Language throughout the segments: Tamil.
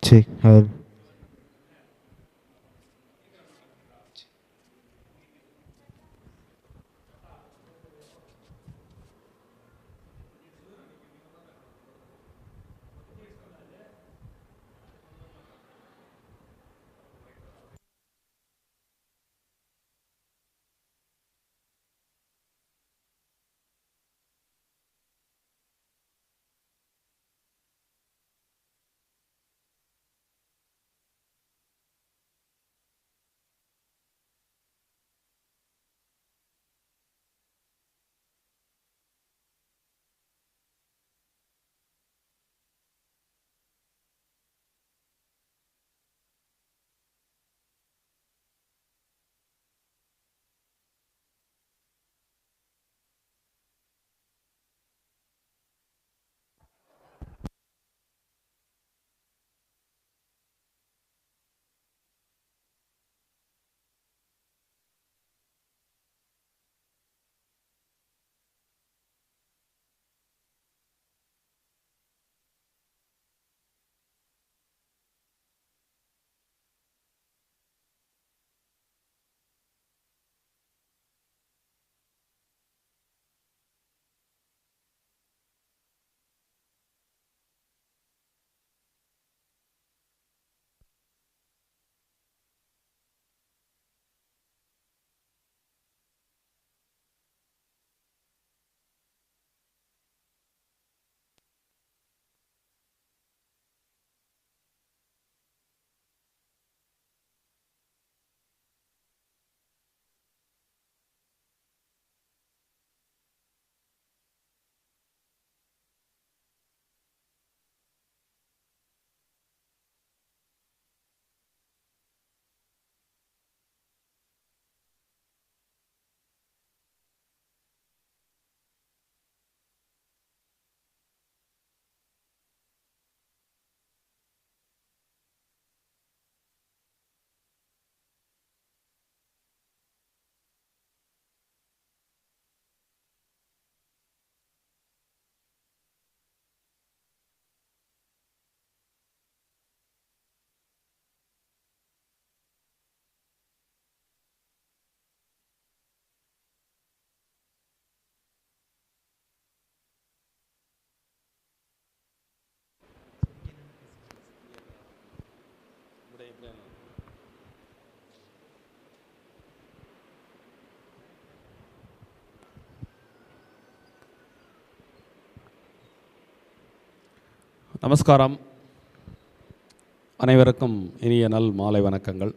Sí, a ver. நமஸ்காரம். அனைவருக்கும் இனிய நல் மாலை வணக்கங்கள்.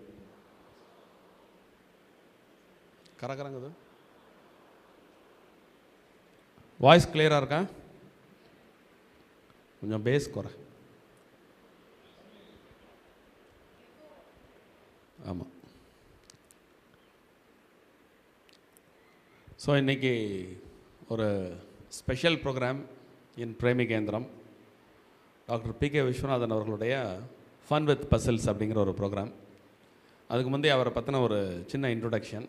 கரகரங்குது. வாய்ஸ் கிளியராக இருக்கா? கொஞ்சம் பேஸ் குறை. ஆமாம். ஸோ இன்றைக்கி ஒரு ஸ்பெஷல் ப்ரோக்ராம் இன் பிரேமி கேந்திரம். Doctor B K. விஸ்வநாதன் அவர்களுடைய ஃபன் வித் பசில்ஸ் அப்படிங்கிற ஒரு ப்ரோக்ராம். அதுக்கு முந்தைய அவரை பற்றின ஒரு சின்ன இன்ட்ரொடக்ஷன்.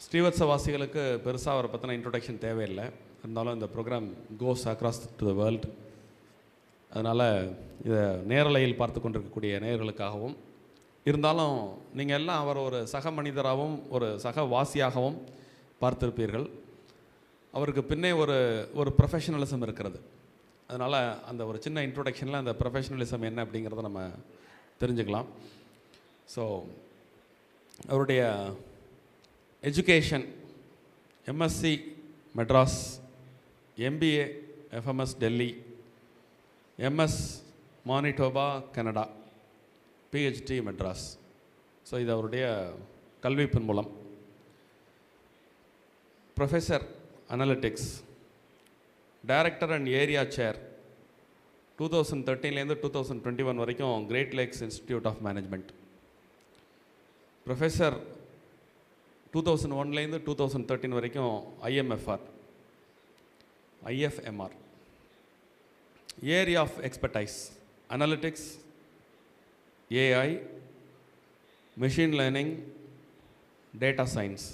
ஸ்ரீவத்ச வாசிகளுக்கு பெருசாக அவரை பற்றின இன்ட்ரொடக்ஷன் தேவையில்லை. இருந்தாலும் இந்த program goes across to the world. அதனால் இதை நேரலையில் பார்த்து கொண்டிருக்கக்கூடிய நேயர்களுக்காகவும், இருந்தாலும் நீங்கள் எல்லாம் அவர் ஒரு சக மனிதராகவும் ஒரு சக வாசியாகவும் பார்த்திருப்பீர்கள். அவருக்கு பின்னே ஒரு ப்ரொஃபஷனலிசம் இருக்கிறது. அதனால் அந்த ஒரு சின்ன இன்ட்ரொடக்ஷனில் அந்த ப்ரொஃபஷனலிசம் என்ன அப்படிங்கிறத நம்ம தெரிஞ்சுக்கலாம். ஸோ அவருடைய education MSc Madras, MBA FMS Delhi, MS Manitoba Canada, PhD Madras. So இது அவருடைய கல்வி பின்புலம். Professor analytics, director and area chair 2013 2021 வரைக்கும் Great Lakes Institute of Management. Professor 2001 2013 வரைக்கும் IFMR. Area of expertise analytics, AI, machine learning, data science.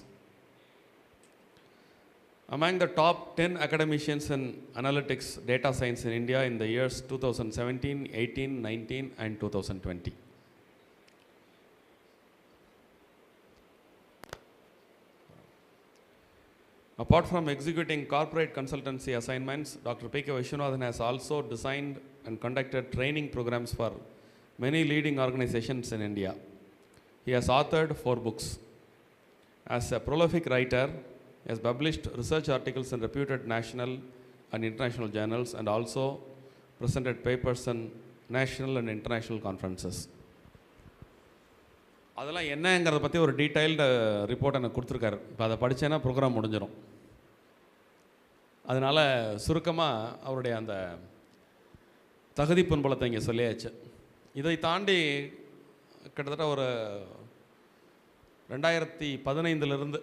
Among the top 10 academicians in analytics data science in India in the years 2017, 18, 19 and 2020. Apart from executing corporate consultancy assignments, Dr. P.K. Viswanathan has also designed and conducted training programs for many leading organizations in India. He has authored 4 books. As a prolific writer, he has published research articles in reputed national and international journals and also presented papers in national and international conferences. அதெல்லாம் என்னங்கிறத பற்றி ஒரு டீட்டெயில்டு ரிப்போர்ட் எனக்கு கொடுத்துருக்காரு. இப்போ அதை படித்தேன்னா ப்ரோக்ராம் முடிஞ்சிடும். அதனால் சுருக்கமாக அவருடைய அந்த தகுதி பின்புலத்தை இங்கே சொல்லியாச்சு. இதை தாண்டி கிட்டத்தட்ட ஒரு 2015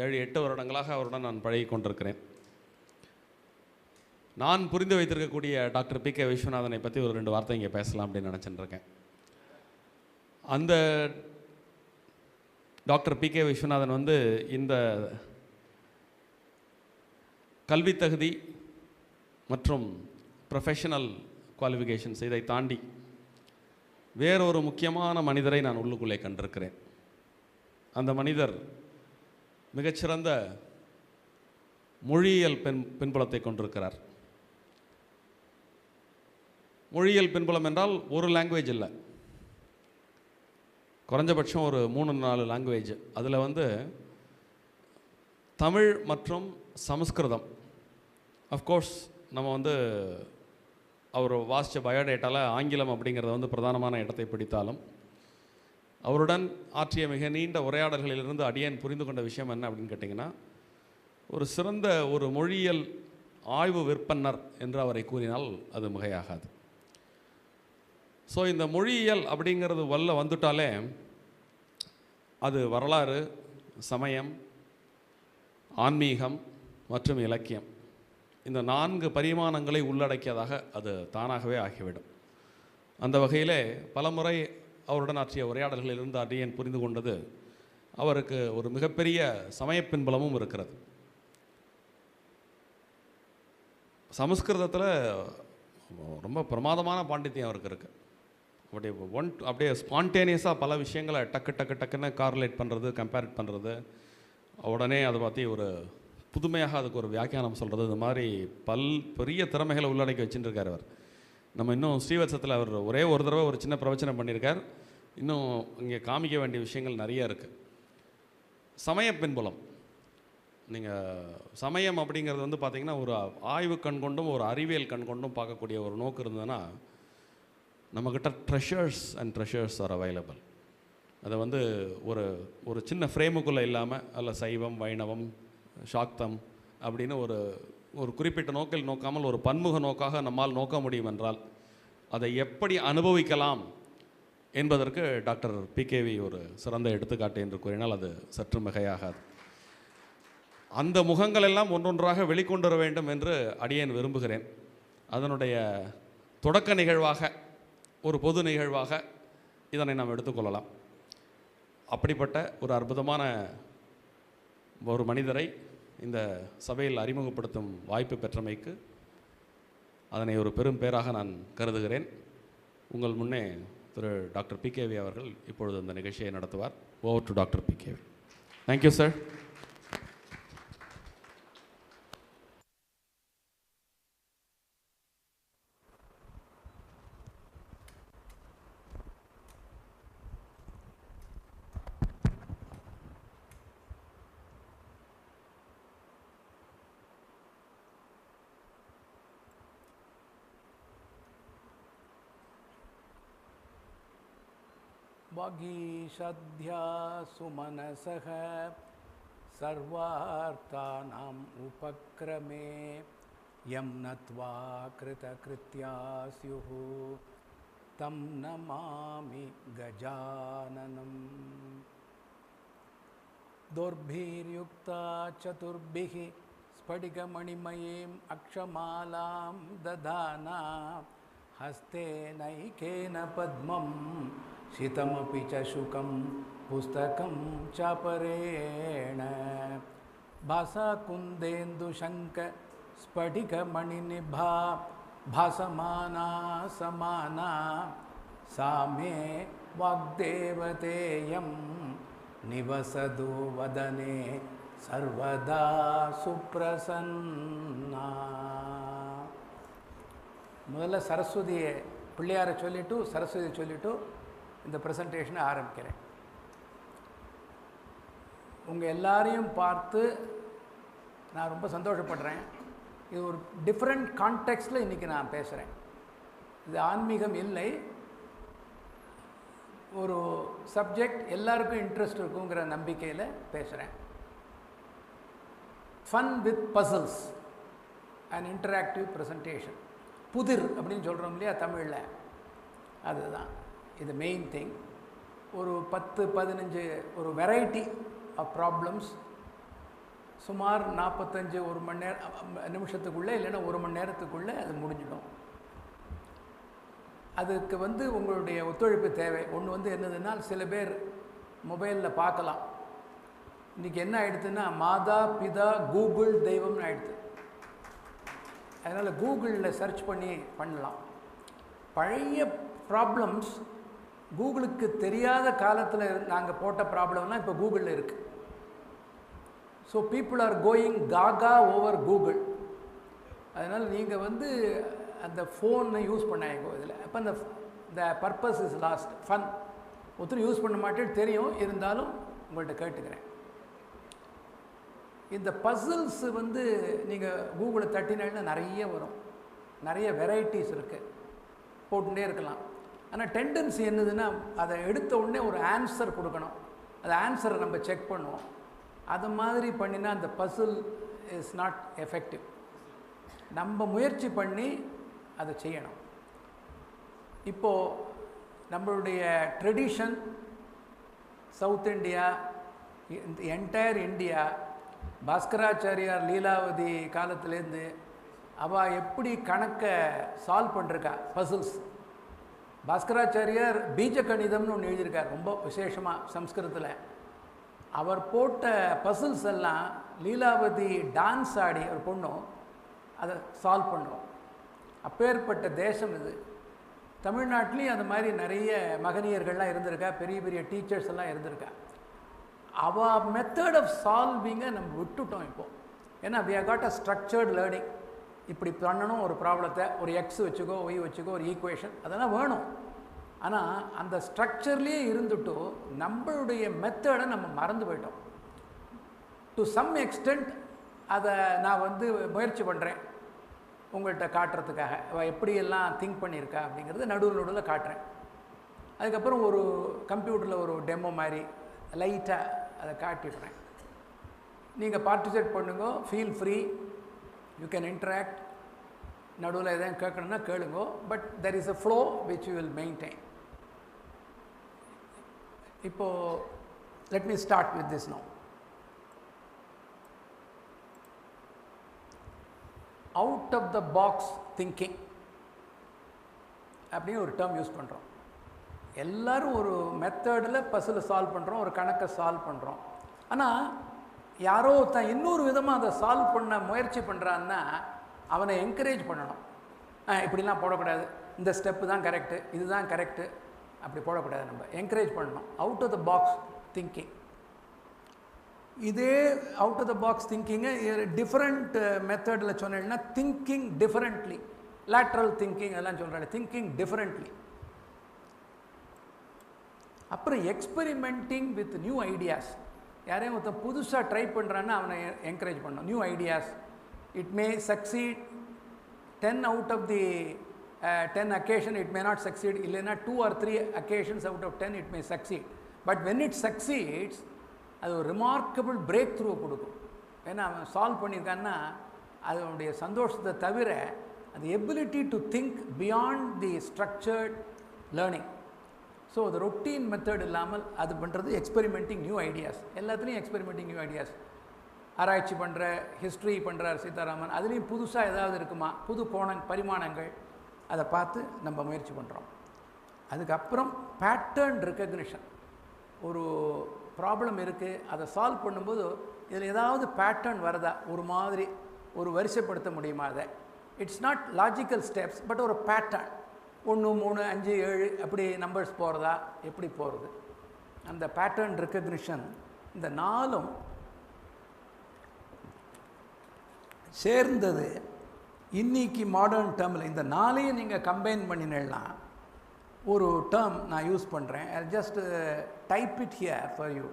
7-8 வருடங்களாக அவருடன் நான் பழகி கொண்டிருக்கிறேன். நான் புரிந்து வைத்திருக்கக்கூடிய டாக்டர் P.K. விஸ்வநாதனை பற்றி ஒரு 2 வார்த்தை இங்கே பேசலாம் அப்படின்னு நினச்சிட்டுருக்கேன். அந்த டாக்டர் P.K. விஸ்வநாதன் வந்து இந்த கல்வி தகுதி மற்றும் ப்ரொஃபஷனல் குவாலிஃபிகேஷன்ஸ் இதை தாண்டி வேறொரு முக்கியமான மனிதரை நான் உள்ளுக்குள்ளே கண்டிருக்கிறேன். அந்த மனிதர் மிகச்சிறந்த மொழியியல் பின்புலத்தை கொண்டிருக்கிறார். மொழியியல் பின்புலம் என்றால் ஒரு லாங்குவேஜ் இல்லை, குறைஞ்சபட்சம் ஒரு 3-4 லாங்குவேஜ். அதில் வந்து தமிழ் மற்றும் சமஸ்கிருதம். அஃப்கோர்ஸ் நம்ம வந்து அவர் வாசித்த பயோடேட்டாவில் ஆங்கிலம் அப்படிங்கிறத வந்து பிரதானமான இடத்தை பிடித்தாலும் அவருடன் ஆற்றிய மிக நீண்ட உரையாடல்களிலிருந்து அடியேன் புரிந்து கொண்ட விஷயம் என்ன அப்படின்னு கேட்டிங்கன்னா, ஒரு சிறந்த ஒரு மொழியியல் ஆய்வு விற்பன்னர் என்று அவரை கூறினால் அது மிகையாகாது. ஸோ இந்த மொழியியல் அப்படிங்கிறது வந்துட்டாலே அது வரலாறு, சமயம், ஆன்மீகம் மற்றும் இலக்கியம், இந்த 4 பரிமாணங்களை உள்ளடக்கியதாக அது தானாகவே ஆகிவிடும். அந்த வகையிலே பலமுறை அவருடன் ஆற்றிய உரையாடல்களிலிருந்து அடியேன் புரிந்து கொண்டது, அவருக்கு ஒரு மிகப்பெரிய சமய பின்புலமும் இருக்கிறது. சமஸ்கிருதத்தில் ரொம்ப பிரமாதமான பாண்டித்யம் அவருக்கு இருக்குது. அப்படியே ஸ்பான்டேனியஸாக பல விஷயங்களை டக்குன்னு கார்லேட் பண்ணுறது, கம்பேரிட் பண்ணுறது, உடனே அதை பற்றி ஒரு புதுமையாக அதுக்கு ஒரு வியாக்கியானம் சொல்கிறது, இது மாதிரி பெரிய திறமைகளை உள்ளடக்கி வச்சுட்டுருக்கார் அவர். நம்ம இன்னும் ஸ்ரீவத்சத்தில் அவர் ஒரே ஒரு தடவை ஒரு சின்ன பிரவச்சனம் பண்ணியிருக்கார். இன்னும் இங்கே காமிக்க வேண்டிய விஷயங்கள் நிறைய இருக்குது. சமய பின்புலம், நீங்கள் சமயம் அப்படிங்கிறது வந்து பார்த்திங்கன்னா ஒரு ஆய்வு கண் கொண்டும் ஒரு அறிவியல் கண் கொண்டும் பார்க்கக்கூடிய ஒரு நோக்கு இருந்ததுன்னா, நம்மக்கிட்ட ட்ரெஷர்ஸ் ஆர் அவைலபிள். அதை வந்து ஒரு சின்ன ஃப்ரேமுக்குள்ளே இல்லாமல் அதில் சைவம், வைணவம், சாக்தம் அப்படின்னு ஒரு குறிப்பிட்ட நோக்கில் நோக்காமல் ஒரு பன்முக நோக்காக நம்மால் நோக்க முடியும் என்றால் அதை எப்படி அனுபவிக்கலாம் என்பதற்கு டாக்டர் PKV ஒரு சிறந்த எடுத்துக்காட்டு என்று கூறினால் அது சற்று மிகையாகாது. அந்த முகங்கள் எல்லாம் ஒன்றொன்றாக வெளிக்கொண்டு வர வேண்டும் என்று அடியேன் விரும்புகிறேன். அதனுடைய தொடக்க நிகழ்வாக, ஒரு பொது நிகழ்வாக இதனை நாம் எடுத்துக்கொள்ளலாம். அப்படிப்பட்ட ஒரு அற்புதமான ஒரு மனிதரை இந்த சபையில் அறிமுகப்படுத்தும் வாய்ப்பு பெற்றமைக்கு அதனை ஒரு பெரும் பேராக நான் கருதுகிறேன். உங்கள் முன்னே திரு டாக்டர் PKV அவர்கள் இப்பொழுது இந்த நிகழ்ச்சியை நடத்துவார். Over to doctor PKV. Thank you sir. वागीषध्या सुमनसः सर्वार्थानाम् उपक्रमे यं नत्वा कृतकृत्या स्युः तं नमामि गजाननम्। दोर्भिर्युक्ता चतुर्भिः स्फटिकमणिमयीम् अक्षमालां दधाना हस्तेनैकेन पद्मं शितमपि च शुकं पुस्तकं चापरेण भासा कुन्देन्दु शङ्क स्फटिकमणिनिभा भासमाना समाना सा मे वाग्देवतेयं निवसतु वदने सर्वदा सुप्रसन्ना. முதல்ல சரஸ்வதியை பிள்ளையாரை சொல்லிட்டு சரஸ்வதியை சொல்லிட்டு இந்த ப்ரெசன்டேஷனை ஆரம்பிக்கிறேன். உங்கள் எல்லாரையும் பார்த்து நான் ரொம்ப சந்தோஷப்படுறேன். இது ஒரு டிஃப்ரெண்ட் கான்டெக்ஸ்டில் இன்றைக்கி நான் பேசுகிறேன். இது ஆன்மீகம் இல்லை, ஒரு சப்ஜெக்ட் எல்லாருக்கும் இன்ட்ரெஸ்ட் இருக்குங்கிற நம்பிக்கையில் பேசுகிறேன். Fun with puzzles and interactive presentation. புதிர் அப்படின்னு சொல்கிறோம் இல்லையா தமிழில், அதுதான் இது மெயின் திங். ஒரு 10-15 ஒரு வெரைட்டி ஆஃப் ப்ராப்ளம்ஸ் சுமார் 45 ஒரு மணி நிமிஷத்துக்குள்ளே இல்லைன்னா 1 மணி நேரத்துக்குள்ளே அது முடிஞ்சிடும். அதுக்கு உங்களுடைய ஒத்துழைப்பு தேவை. ஒன்று என்னதுன்னா, சில பேர் மொபைலில் பார்க்கலாம். இன்றைக்கி என்ன ஆகிடுதுன்னா, மாதா பிதா கூகுள் தெய்வம்னு ஆகிடுது. அதனால் கூகுளில் சர்ச் பண்ணலாம். பழைய ப்ராப்ளம்ஸ் கூகுளுக்கு தெரியாத காலத்தில் நாங்கள் போட்ட ப்ராப்ளம்லாம் இப்போ கூகுளில் இருக்குது. So people are going gaga over Google. அதனால் நீங்கள் அந்த ஃபோனை யூஸ் பண்ணாங்க இதில். அப்போ இந்த பர்பஸ் இஸ் லாஸ்ட். ஃபன் ஒருத்தர் யூஸ் பண்ண மாட்டேன்னு தெரியும், இருந்தாலும் உங்கள்கிட்ட கேட்டுக்கிறேன். இந்த பசில்ஸ் நீங்கள் கூகுளை தட்டினா நிறைய வரும், நிறைய வெரைட்டிஸ் இருக்குது, போட்டுகிட்டே இருக்கலாம். ஆனால் டெண்டன்சி என்னதுன்னா, அதை எடுத்த உடனே ஒரு ஆன்சர் கொடுக்கணும். அந்த ஆன்சரை நம்ம செக் பண்ணுவோம். அது மாதிரி பண்ணினா அந்த பசில் இஸ் நாட் எஃபெக்டிவ். நம்ம முயற்சி பண்ணி அதை செய்யணும். இப்போது நம்மளுடைய tradition, South India, entire India, பாஸ்கராச்சாரியார் லீலாவதி காலத்துலேருந்து அவள் எப்படி கணக்கை சால்வ் பண்ணிருக்கா, பசில்ஸ். பாஸ்கராச்சாரியார் பீஜ கணிதம்னு ஒன்று எழுதியிருக்கார், ரொம்ப விசேஷமாக சம்ஸ்கிருதத்தில். அவர் போட்ட பசில்ஸ் எல்லாம் லீலாவதி டான்ஸ் ஆடி ஒரு பொண்ணும் அதை சால்வ் பண்ணுவோம். அப்பேற்பட்ட தேசம் இது. தமிழ்நாட்டிலையும் அந்த மாதிரி நிறைய மகனியர்கள்லாம் இருந்திருக்கா, பெரிய பெரிய டீச்சர்ஸ் எல்லாம் இருந்திருக்கா. அவள் மெத்தட் ஆஃப் சால்விங்கை நம்ம விட்டுட்டோம் இப்போது. ஏன்னா we have got a structured learning. இப்படி பண்ணணும், ஒரு ப்ராப்ளத்தை ஒரு எக்ஸ் வச்சுக்கோ, ஒய் வச்சுக்கோ, ஒரு ஈக்குவேஷன் அதெல்லாம் வேணும். ஆனால் அந்த ஸ்ட்ரக்சர்லேயே இருந்துட்டு நம்மளுடைய மெத்தடை நம்ம மறந்து போயிட்டோம். டு சம் எக்ஸ்டெண்ட் அதை நான் முயற்சி பண்ணுறேன் உங்கள்கிட்ட காட்டுறதுக்காக. அவள் எப்படியெல்லாம் திங்க் பண்ணியிருக்கா அப்படிங்கிறது நடுவில் காட்டுறேன். அதுக்கப்புறம் ஒரு கம்ப்யூட்டரில் ஒரு டெமோ மாதிரி லைட்டாக அதை காட்டிடுறேன். நீங்கள் பார்ட்டிசிபேட் பண்ணுங்க, feel free, you can interact. நடுவில் எதாவது கேட்கணுன்னா கேளுங்க. But there is a flow which you will maintain. இப்போது let me start with this no. Out of the box thinking அப்படின்னு ஒரு டேர்ம் யூஸ் பண்ணுறோம். எல்லோரும் ஒரு மெத்தடில் பசிலை சால்வ் பண்ணுறோம், ஒரு கணக்கை சால்வ் பண்ணுறோம். ஆனால் யாரோ தான் இன்னொரு விதமாக அதை சால்வ் பண்ண முயற்சி பண்ணுறான்னா அவனை என்கரேஜ் பண்ணணும். இப்படிலாம் போடக்கூடாது, இந்த ஸ்டெப்பு தான் கரெக்டு, இதுதான் கரெக்டு, அப்படி போடக்கூடாது. நம்ம என்கரேஜ் பண்ணணும். Out of the box thinking. இதே அவுட் ஆஃப் த பாக்ஸ் திங்கிங்கை டிஃப்ரெண்ட் மெத்தடில் சொன்னேன்னா திங்கிங் டிஃப்ரெண்ட்லி, லேட்ரல் திங்கிங் அதெல்லாம் சொல்கிறாங்க. Thinking differently. அப்புறம் எக்ஸ்பெரிமெண்டிங் வித் நியூ ஐடியாஸ். யாரையும் ஒருத்தன் புதுசாக ட்ரை பண்ணுறான்னா அவனை என்கரேஜ் பண்ணணும். New ideas. It may succeed 10 out of the 10 occasion it may not succeed. இல்லைன்னா 2 or 3 occasions out of 10 it may succeed. But when it succeeds, அது ஒரு ரிமார்க்கபிள் பிரேக் த்ரூ கொடுக்கும். ஏன்னா அவன் சால்வ் பண்ணியிருக்கான்னா அதனுடைய சந்தோஷத்தை தவிர அந்த ability to think beyond the structured learning. So அது ரொட்டீன் மெத்தட் இல்லாமல் அது பண்ணுறது எக்ஸ்பெரிமெண்டிங் நியூ ஐடியாஸ். எல்லாத்துலேயும் எக்ஸ்பெரிமெண்டிங் நியூ ஐடியாஸ். ஆராய்ச்சி பண்ணுற, ஹிஸ்ட்ரி பண்ணுறார் சீதாராமன், அதுலேயும் புதுசாக ஏதாவது இருக்குமா, புது பரிமாணங்கள், அதை பார்த்து நம்ம முயற்சி பண்ணுறோம். அதுக்கப்புறம் பேட்டர்ன் ரெக்கக்னிஷன். ஒரு ப்ராப்ளம் இருக்குது, அதை சால்வ் பண்ணும்போது இதில் ஏதாவது பேட்டர்ன் வருதா, ஒரு மாதிரி ஒரு வரிசைப்படுத்த முடியுமா? அதை it's not logical steps, but ஒரு பேட்டர்ன் 1 3 5 7 அப்படி நம்பர்ஸ் போகிறதா, எப்படி போகிறது, அந்த பேட்டர்ன் ரெக்கக்னிஷன். இந்த 4ம் சேர்ந்தது இன்னைக்கு மாடர்ன் டேர்மில். இந்த 4ஐயும் நீங்கள் கம்பைன் பண்ணினா ஒரு டேர்ம் நான் யூஸ் பண்ணுறேன். I just type it here for you.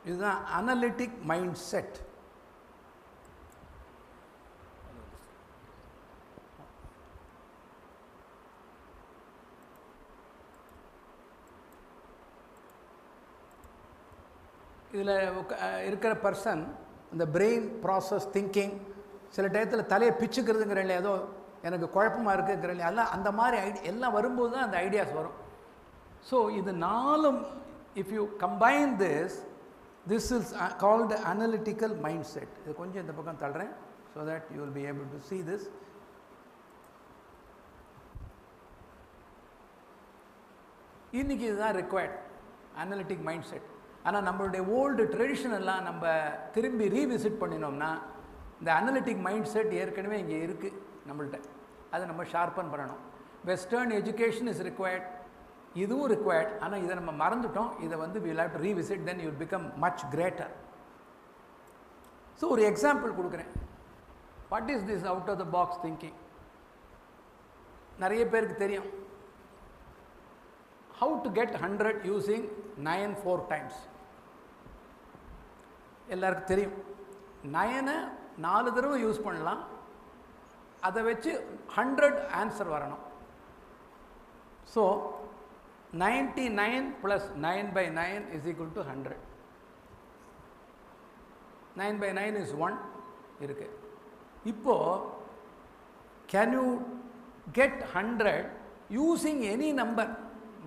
இதுதான் அனலிட்டிக் மைண்ட் செட். இதில் இருக்கிற பர்சன் இந்த பிரெயின் ப்ராசஸ் திங்கிங், சில டயத்தில் தலையை பிச்சுக்கிறதுங்கிற இல்லையா, ஏதோ எனக்கு குழப்பமாக இருக்குங்கிற இல்லையா, எல்லாம் அந்த மாதிரி எல்லாம் வரும்போது தான் அந்த ஐடியாஸ் வரும். ஸோ இது 4ம் if you combine this is called analytical mindset. இது கொஞ்சம் இந்த பக்கம் தள்ளுறேன் so that you will be able to see this. இன்னைக்கு இதுதான் required, analytic mindset. ஆனால் நம்மளுடைய ஓல்டு ட்ரெடிஷன் எல்லாம் நம்ம திரும்பி ரீவிசிட் பண்ணினோம்னா இந்த அனலிட்டிக் மைண்ட் செட் ஏற்கனவே இங்கே இருக்குது நம்மள்கிட்ட, அதை நம்ம ஷார்பன் பண்ணணும். வெஸ்டர்ன் எஜுகேஷன் இஸ் ரிக்வயர்ட், இதுவும் ரிக்வயர்ட். ஆனால் இதை நம்ம மறந்துட்டோம். இதை வந்து we will have to revisit, then you will become much greater. So ஒரு எக்ஸாம்பிள் கொடுக்குறேன். What is this out of the box thinking? நிறைய பேருக்கு தெரியும். How to get 100 using 9 4 times. எல்லாருக்கும் தெரியும். 9 4 தடவை யூஸ் பண்ணலாம், அதை வச்சு 100 ஆன்சர் வரணும். So 99 plus 9 by 9 is equal to 100. 9 by 9 is 1 இருக்கு. இப்போ can you get 100 using any number,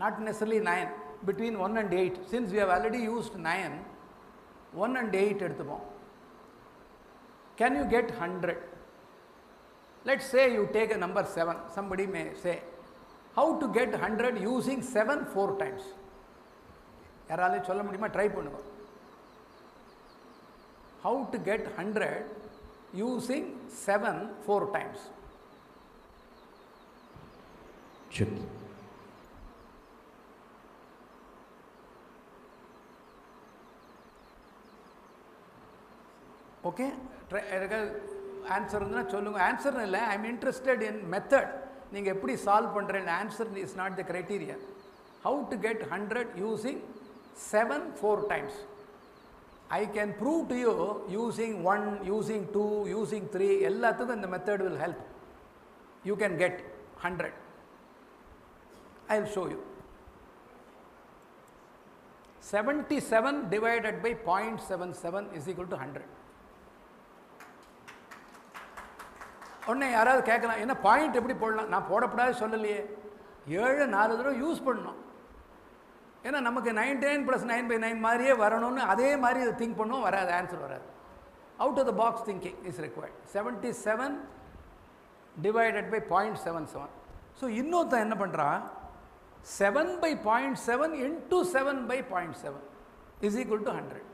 not necessarily 9, between 1 and 8? Since we have already used 9, 1 and 8 எடுத்துப்போம். Can you get 100? Let's say you take a number 7. Somebody may say, how to get 100 using 7 4 times? யாராலே சொல்ல முடியுமா? ட்ரை பண்ணுங்க. How to get 100 using 7 4 times? Check. Okay, answer இருந்தால் சொல்லுங்கள். ஆன்சர் இல்லை, I am interested in method. நீங்கள் எப்படி சால்வ் பண்ணுறேன்? Answer is not the criteria. How to get 100 using 7 4 times? I can prove to you using 1, using 2, using 3, எல்லாத்துக்கும் இந்த method will help. You can get 100. I will show you. 77 divided by 0.77 is equal to 100. உடனே யாராவது கேட்கலாம், என்ன பாயிண்ட் எப்படி போடலாம்? நான் போடப்படாது சொல்லலையே. 7 4 தடவை யூஸ் பண்ணணும். ஏன்னா நமக்கு 99 + 9 by 9 மாதிரியே வரணும்னு அதே மாதிரி இதை திங்க் பண்ணுவோம், வராது, ஆன்சர் வராது. Out of the box thinking is required. 77 divided by 0.77. So இன்னொருத்தன் என்ன பண்ணுறான், 7 by 0.7 into 7 by 0.7 is equal to 100.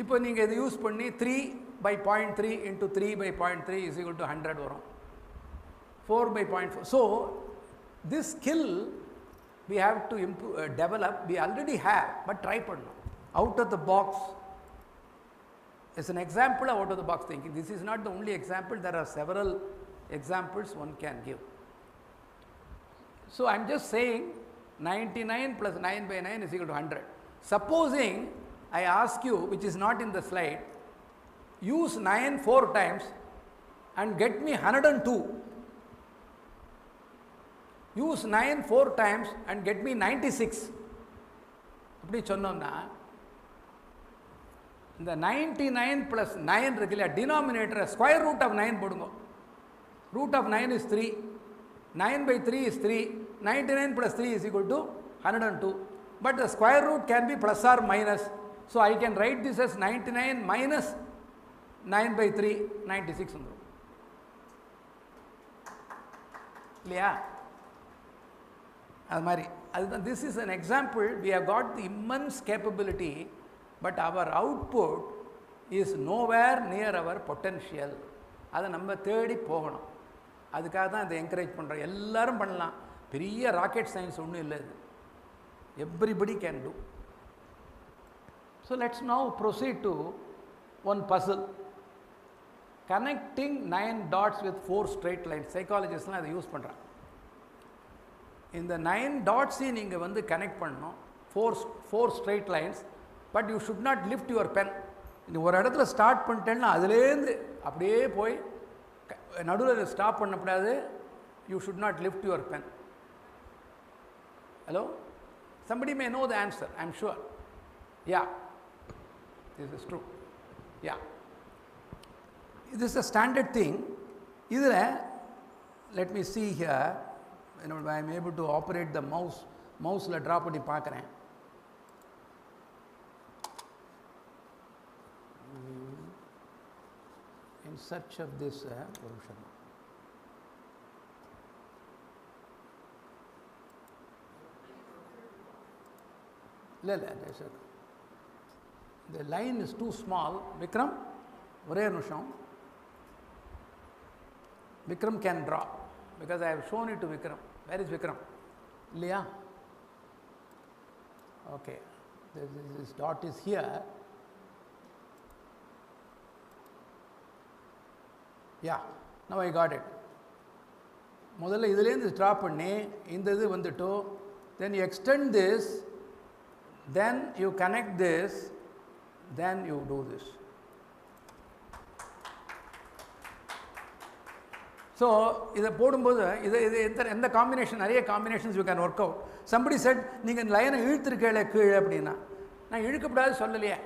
இப்போ நீங்கள் இதை யூஸ் பண்ணி 3 by 0.3 into 3 by 0.3 is equal to 100 வரும். 4 by 0.4. So this skill we have to improve, develop. We already have, but try பண்ணணும். Out of the box is an example of out of the box thinking. This is not the only example. There are several examples one can give. So I am just saying 99 plus 9 by 9 is equal to 100. Supposing I ask you, which is not in the slide, use 9 4 times and get me 102. Use 9 4 times and get me 96. அப்படி சொன்னோம்னா இந்த 99 + 9 இருக்கு இல்லையா, டினாமினேட்டரை ஸ்கொயர் ரூட் ஆஃப் 9 போடுங்க. Root of 9 is 3, 9/3 is 3, 99 + 3 is equal to 102. But the square root can be plus or minus. So I can write this as 99 minus 9/3, 96 வந்துடும் இல்லையா? அது மாதிரி அதுதான். This is an example. We have got the immense capability, but our output is nowhere near our potential. அதை நம்ம தேடி போகணும். அதுக்காக தான் இதை என்கரேஜ் பண்ணுறோம். எல்லாரும் பண்ணலாம், பெரிய ராக்கெட் சயின்ஸ் ஒன்றும் இல்லை இது. Everybody can do. So let's now proceed to one puzzle. Connecting 9 dots with 4 straight lines. Psychologists அதை யூஸ் பண்ணுறாங்க. இந்த 9 dots-ஐ நீங்கள் வந்து கனெக்ட் பண்ணணும், 4 straight lines. But you should not lift your pen. இந்த ஒரு இடத்துல ஸ்டார்ட் பண்ணிட்டேன்னா அதுலேருந்து அப்படியே போய் நடுவில் ஸ்டாப் பண்ணக்கூடாது. You should not lift your pen. Hello? Somebody may know the answer, I am sure. Yeah, this is true. Yeah, this is a standard thing. Idhula, let me see here. I am able to operate the mouse la drop பண்ணி பார்க்குறேன். In search of this ஒரு நிமிஷம். இல்லை the line is too small. Vikram, ஒரே நிமிஷம். Vikram can draw because I have shown it to Vikram. Where is Vikram? இல்லையா? Okay, this dot is here. Yeah, now I got it. முதல்ல இதுலேருந்து ட்ராப் பண்ணி இந்த இது வந்துட்டு, then you extend this, then you connect this, then you do this. So இதை போடும்போது இது எந்த காம்பினேஷன், நிறைய combinations you can work out. Somebody said நீங்கள் லைனை இழுத்துருக்கல கீழே அப்படின்னா, நான் இழுக்கப்படாது சொல்லலையே,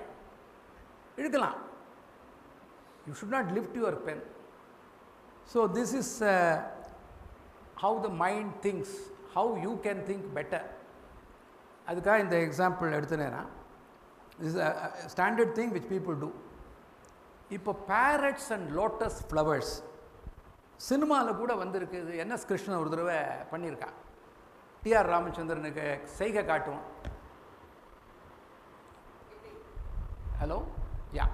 இழுக்கலாம். You should not lift your pen. So this is how the mind thinks, how you can think better. அதுக்காக இந்த example எடுத்துனேன்னா, this is a standard thing which people do. இப்போ parrots and lotus flowers சினிமாவில் கூட வந்திருக்கு. இது என்எஸ் கிருஷ்ணன் ஒரு தடவை பண்ணியிருக்கா. டிஆர் ராமச்சந்திரனுக்கு செய்கை காட்டுவோம். ஹலோ, யா,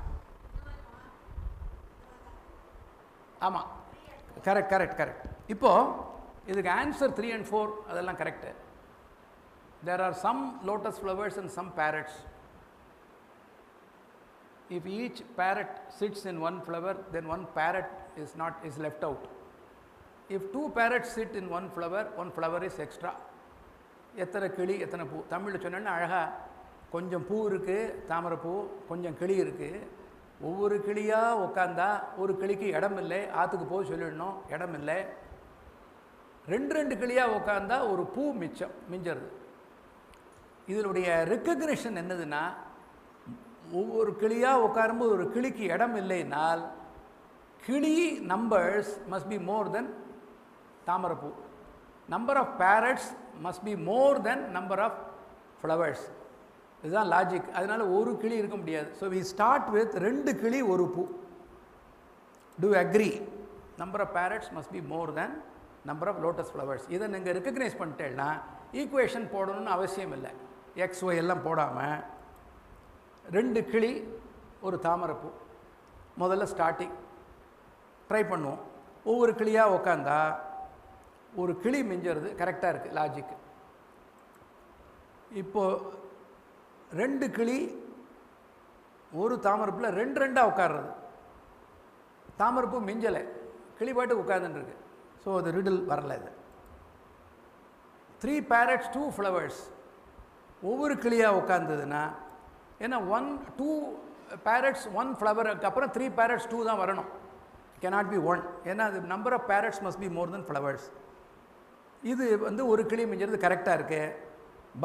ஆமாம், கரெக்ட். இப்போது இதுக்கு ஆன்சர் 3 and 4 அதெல்லாம் correct. There are some lotus flowers and some parrots. If each parrot sits in one flower, then one parrot is left out. If 2 parrots sit in one flower is extra. எத்தனை கிளி எத்தனை பூ. தமிழில் சொன்னேன்னா அழகாக கொஞ்சம் பூ இருக்குது, தாமரைப்பூ, கொஞ்சம் கிளி இருக்குது. ஒவ்வொரு கிளியாக உட்காந்தா ஒரு கிளிக்கு இடம் இல்லை, ஆற்றுக்கு போய் சொல்லிடணும், இடம் இல்லை. 2 கிளியாக உட்காந்தா ஒரு பூ மிஞ்சறது. இதனுடைய ரெக்கக்னிஷன் என்னதுன்னா, ஒவ்வொரு கிளியாக உட்காரும்போது ஒரு கிளிக்கு இடம் இல்லைனால் கிளி numbers must be more than தாமரைப்பூ. Number of parrots must be more than number of flowers. இதுதான் லாஜிக். அதனால் ஒரு கிளி இருக்க முடியாது. ஸோ வி ஸ்டார்ட் வித் 2 கிளி ஒரு பூ. Do agree? Number of parrots must be more than number of lotus flowers. இதை நீங்கள் ரெக்கக்னைஸ் பண்ணிட்டேன்னா ஈக்குவேஷன் போடணும்னு அவசியம் இல்லை. எக்ஸ் ஒய் எல்லாம் போடாமல் 2 கிளி ஒரு தாமரைப்பூ. முதல்ல ஸ்டார்டிங் ட்ரை பண்ணுவோம். ஒவ்வொரு கிளியாக உட்காந்தா ஒரு கிளி மிஞ்சறது கரெக்டாக இருக்குது லாஜிக்கு. இப்போது 2 கிளி ஒரு தாமரைப்பூவில் 2 உட்கார்றது. தாமரைப்பூ மிஞ்சலை, கிளி பாட்டு உட்காந்துருக்கு. ஸோ அது ரிடில் வரல. இது 3 parrots 2 flowers. ஒவ்வொரு கிளியாக உட்காந்ததுன்னா ஏன்னா 2 parrots 1 flower அப்புறம் 3 parrots 2 தான் வரணும். cannot be 1. ஏன்னா அது number of parrots must be more than flowers. இது வந்து ஒரு கிளி மிஞ்சறது கரெக்டாக இருக்குது.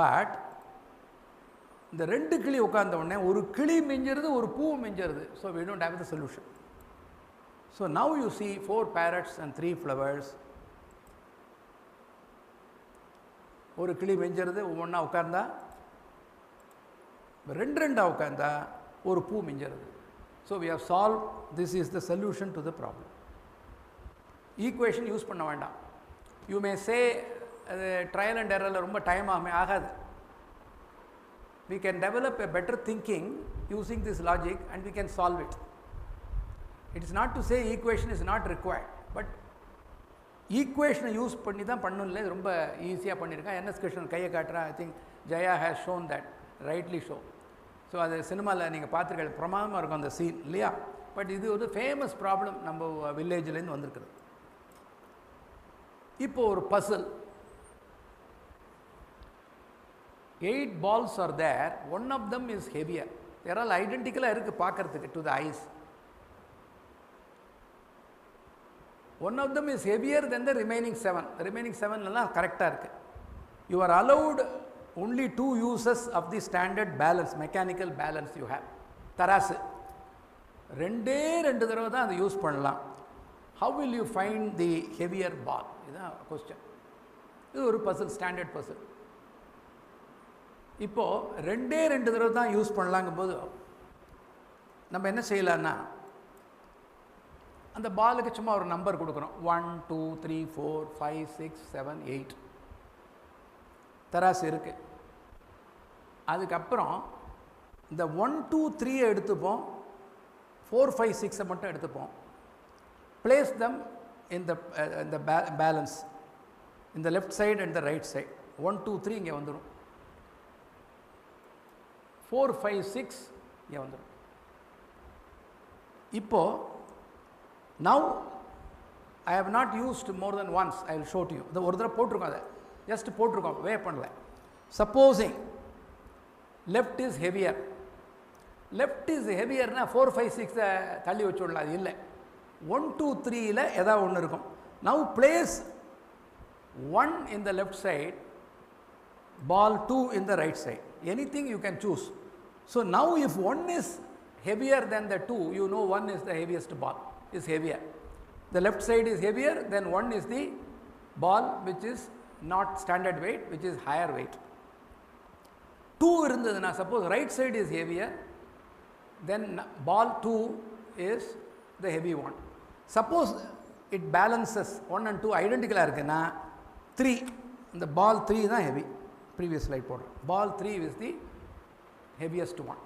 பட் இந்த ரெண்டு கிளி உட்கார்ந்த உடனே ஒரு கிளி மிஞ்சிருது, ஒரு பூ மிஞ்சிருது. So we don't have the solution. So now you see 4 parrots and 3 flowers. ஒரு கிளி மிஞ்சிருது, ஒவ்வொன்றா உட்கார்ந்தா, ரெண்டா உட்கார்ந்தா ஒரு பூ மிஞ்சிருது. So we have solved, this is the solution to the problem. Equation use பண்ண வேண்டாம். யூ மே சே அது ட்ரையல் அண்ட் எரரில் ரொம்ப டைம் ஆகாது. We can develop a better thinking using this logic and we can solve it. It is not to say equation is not required, but ஈக்குவேஷனை யூஸ் பண்ணி தான் பண்ணல. இது ரொம்ப ஈஸியாக பண்ணியிருக்கேன். என்எஸ் கிருஷ்ணன் கையை காட்டுறா. I think Jaya has shown that rightly show. So அது சினிமாவில் நீங்கள் பார்த்துருக்க பிரமாதமாக இருக்கும் அந்த சீன் இல்லையா? பட் இது ஒரு ஃபேமஸ் ப்ராப்ளம் நம்ம வில்லேஜ்லேருந்து வந்திருக்குது. இப்போ ஒரு Basil, 8 balls are there, one of them is heavier. They are all identical இருக்குது பார்க்கறதுக்கு to the eyes. One of them is heavier than the remaining 7. The remaining 7 எல்லாம் கரெக்டாக இருக்குது. You are allowed only 2 uses of the standard balance, mechanical balance you have. தராசு ரெண்டே தடவை தான் அதை யூஸ் பண்ணலாம். How will you find the heavier ball? இதுதான் கொஸ்டின். இது ஒரு பசில், ஸ்டாண்டர்ட் பசில். இப்போது ரெண்டே தடவை தான் யூஸ் பண்ணலாங்கும் போது நம்ம என்ன செய்யலான்னா, அந்த பாலுக்கு சும்மா ஒரு நம்பர் கொடுக்குறோம். 1 2 3 4 5 6 7 8 தராசு இருக்குது. அதுக்கப்புறம் இந்த 1 2 3 எடுத்துப்போம், 4 5 6 மட்டும் எடுத்துப்போம். place them in the balance in the left side and the right side. 1 2 3 இங்கே வந்துடும், 4 5 6 இங்கே வந்துடும். இப்போது now I have not used more than once, I will show to you. ஒரு தடவை போட்டிருக்கோம், அதை ஜஸ்ட் போட்டிருக்கோம், வே பண்ணல. Supposing left is heavier, left is ஹெவியர்னா 4 5 6 தள்ளி வச்சுடலாம். அது இல்லை, 1 2 3ல் ஏதாவது ஒன்று இருக்கும். now place 1 in the left side, ball 2 in the right side, anything you can choose. So now if 1 is heavier than the 2, you know 1 is the heaviest ball, is heavier. The left side is heavier, then 1 is the ball which is not standard weight, which is higher weight. 2 இருந்ததுன்னா, suppose right side is heavier, then ball 2 is the heavy one. Suppose it balances 1 and 2 ஐடென்டிக்கலாக இருக்குன்னா 3, இந்த ball 3 தான் heavy. Previous slide போடுறேன். ball 3 is the heaviest one.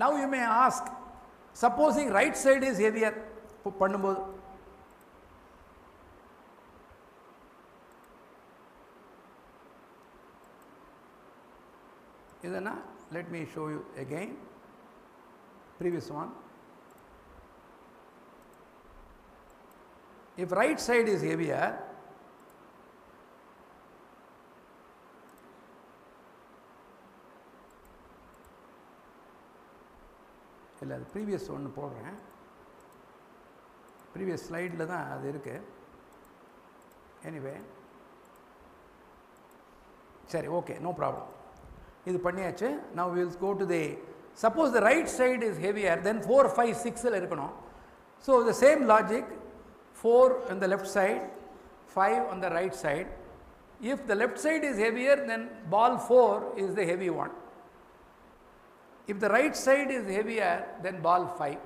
Now you may ask, supposing right side is heavier, பண்ணும்போது இதனா, let me show you again, previous one. If right side is heavier, இல்லை அது ப்ரீவியஸ் ஒன்று போடுறேன், ப்ரீவியஸ் ஸ்லைடில் தான் அது இருக்குது. எனிவே சரி, ஓகே, நோ ப்ராப்ளம். இது பண்ணியாச்சு. now we will go to the, suppose the right side is heavier, then 4 5 6ல் இருக்கணும். so the same logic, 4 on the left side, 5 on the right side. if the left side is heavier, then ball 4 is the heavy one. if the right side is heavier, then ball 5.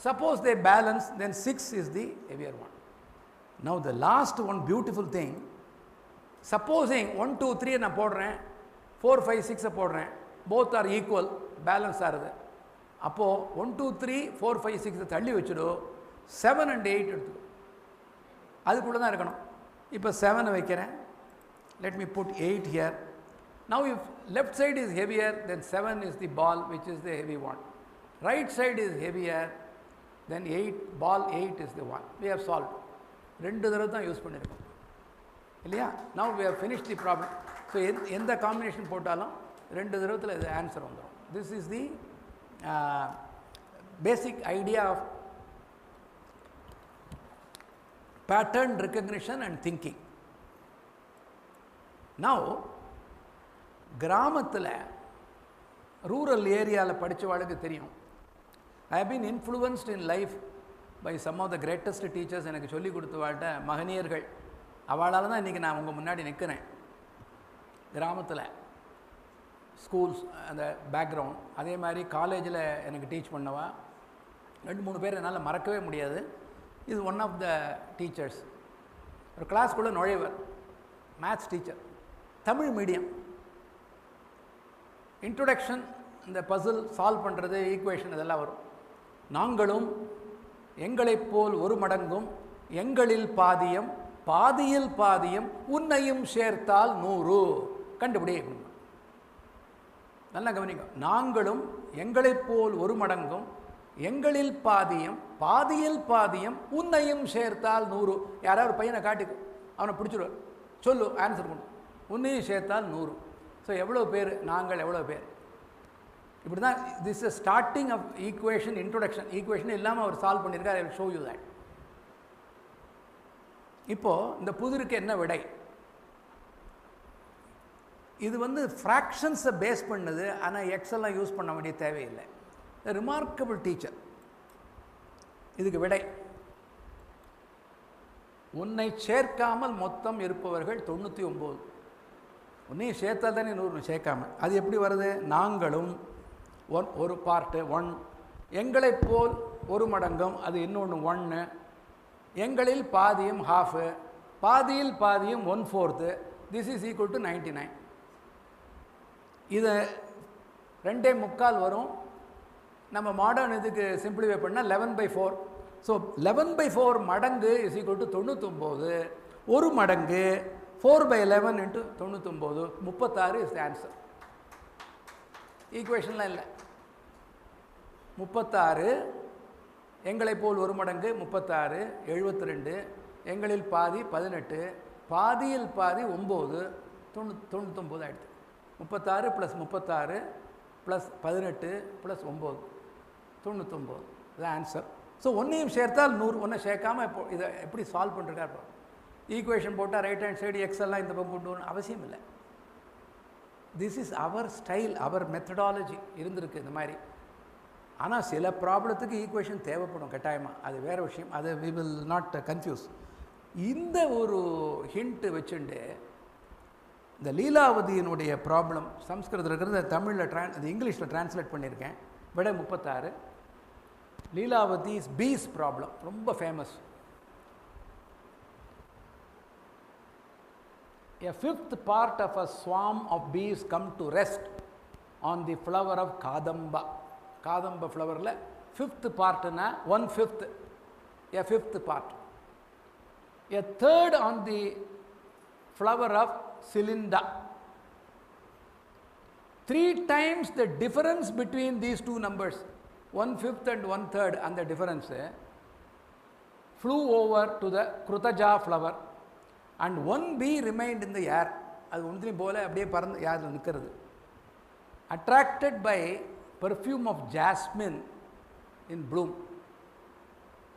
suppose they balance, then 6 is the heavier one. now the last one beautiful thing, supposing 1 2 3 நான் போடுறேன், 4 5 6 போடுறேன், both are equal, balance ஆகுது. அப்போது 1 2 3 4 5 6 தள்ளி வச்சுடு, 7 and 8 எடுத்துக்கோ, அதுக்குள்ளே தான் இருக்கணும். இப்போ 7 வைக்கிறேன், let me put 8 here. now if left side is heavier, then 7 is the ball which is the heavy one. right side is heavier, then 8, ball 8 is the one. we have solved. ரெண்டு தடவை தான் யூஸ் பண்ணியிருக்கோம் இல்லையா? now we have finished the problem. So எந்த காம்பினேஷன் போட்டாலும் ரெண்டு தடவத்தில் இது ஆன்சர் வந்துடும். This is the basic idea of pattern recognition and thinking. Now கிராமத்தில் ரூரல் ஏரியாவில் படித்தவாளுக்கு தெரியும். I have been influenced in life by some of the greatest teachers. எனக்கு சொல்லிக் கொடுத்தவாழ்கிட்ட மகனியர்கள். அவளால் தான் இன்றைக்கி நான் உங்கள் முன்னாடி நிற்கிறேன். கிராமத்தில் ஸ்கூல்ஸ் அந்த பேக்ரவுண்ட், அதே மாதிரி காலேஜில் எனக்கு டீச் பண்ணவா 2-3 பேர் என்னால் மறக்கவே முடியாது. இது ஒன் ஆஃப் த டீச்சர்ஸ். ஒரு கிளாஸ்க்குள்ளே நுழைவர், maths teacher, Tamil medium. Introduction, இந்த பசில் சால்வ் பண்ணுறது, ஈக்குவேஷன் இதெல்லாம் வரும். நாங்களும் எங்களைப் போல் ஒரு மடங்கும் எங்களில் பாதியம் பாதியில் பாதியம் உன்னையும் சேர்த்தால் 100 கண்டுபிடி. நல்லா கவனிக்கும். நாங்களும் எங்களைப் போல் ஒரு மடங்கும் எங்களில் பாதியம் பாதியில் பாதியம் உன்னையும் சேர்த்தால் 100. யாராவது பையனை காட்டிக்கு, அவனை பிடிச்சிடுவார். சொல்லு, ஆன்சர் பண்ணு. உன்னையும் சேர்த்தால் 100. ஸோ எவ்வளோ பேர், நாங்கள் எவ்வளோ பேர். இப்படி தான் this is starting of equation, introduction. Equation இல்லாமல் அவர் சால்வ் பண்ணியிருக்கார். I will show you that. இப்போது இந்த புதிருக்கு என்ன விடை? இது வந்து ஃப்ராக்ஷன்ஸை பேஸ் பண்ணுது. ஆனால் எக்ஸெல்லாம் யூஸ் பண்ண வேண்டிய தேவையில்லை. Remarkable teacher. இதுக்கு விடை, உன்னை சேர்க்காமல் மொத்தம் இருப்பவர்கள் 99. உன்னையும் சேர்த்தா தானே 100 சேர்க்காமல். அது எப்படி வருது? நாங்களும் ஒரு பார்ட்டு 1, எங்களைப் போல் ஒரு மடங்கும், அது இன்னொன்று 1, எங்களில் பாதியும் ½ பாதியில் பாதியும் 1/4. This is equal to 99. இது 2.25 வரும். நம்ம மாடர்ன் இதுக்கு சிம்பிளிஃபை பண்ணால் 11/4. ஸோ 11/4 மடங்கு இஸ் ஈக்குவல் டு 99. ஒரு மடங்கு 4/11 × 99, 36 இஸ் த ஆன்சர். ஈக்குவேஷன்லாம் இல்லை. 36, எங்களை போல் ஒரு மடங்கு 36, 72, எங்களில் பாதி 18, பாதியில் பாதி 9, 99 ஆகிடுது. 36 + 36 + 18 + 9, 99 இது ஆன்சர். ஸோ ஒன்றையும் சேர்த்தால் 100. ஒன்றை சேர்க்காமல் இப்போ இதை எப்படி சால்வ் பண்ணுறக்கார்? ஈக்குவேஷன் போட்டால் ரைட் ஹேண்ட் சைடு எக்ஸெல்லாம் இந்த பக்கம் கொண்டு வரணும் அவசியம் இல்லை. திஸ் இஸ் அவர் ஸ்டைல், அவர் மெத்தடாலஜி இருந்திருக்கு இந்த மாதிரி. ஆனால் சில ப்ராப்ளத்துக்கு ஈக்குவேஷன் தேவைப்படும் கட்டாயமாக, அது வேறு விஷயம். அது வி வில் நாட் கன்ஃபியூஸ். இந்த ஒரு ஹிண்ட்டு வச்சுட்டு இந்த லீலாவதியினுடைய ப்ராப்ளம் சம்ஸ்கிருதத்தில் இருக்கிறது தமிழில் அது இங்கிலீஷில் டிரான்ஸ்லேட் பண்ணியிருக்கேன். விட 36. லீலாவதி இஸ் பீஸ் ப்ராப்ளம், ரொம்ப famous. A fifth part of a swarm of bees come to rest on the flower of Kadamba. Kadamba flowerல fifth partனா 1/5, a fifth part. A third on the flower of Cylinda. 3 times the difference between these two numbers, 1/5 and 1/3, and the difference flew over to the Krutaja flower. And 1 bee remained in the air. அது ஒன்றையும் போல அப்படியே பறந்து யாரில் நிற்கிறது. Attracted by perfume of jasmine in bloom.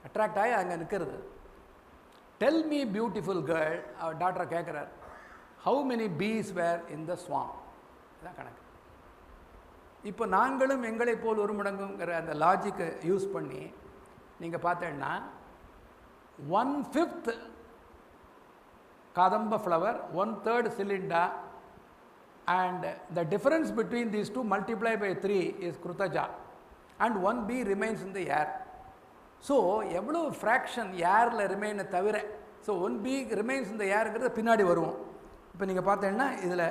Attract ஆகி அங்கே நிற்கிறது. Tell me beautiful girl, அவர் டாக்டரை கேட்குறார், how many bees were in the swarm? இதான் கணக்கு. இப்போ நாங்களும் எங்களை போல் ஒரு மடங்குங்கிற அந்த லாஜிக்கை யூஸ் பண்ணி நீங்கள் பார்த்தேன்னா 1/5 Kadamba flower, 1/3 Cylinda, and the difference between these two multiplied by 3 is Krutaja, and 1 bee remains in the air. So எவ்வளோ ஃப்ராக்ஷன் ஏரில் ரிமைனை தவிர, so 1 bee remains in the airங்கிறது பின்னாடி வருவோம். இப்போ நீங்கள் பார்த்தீங்கன்னா இதில்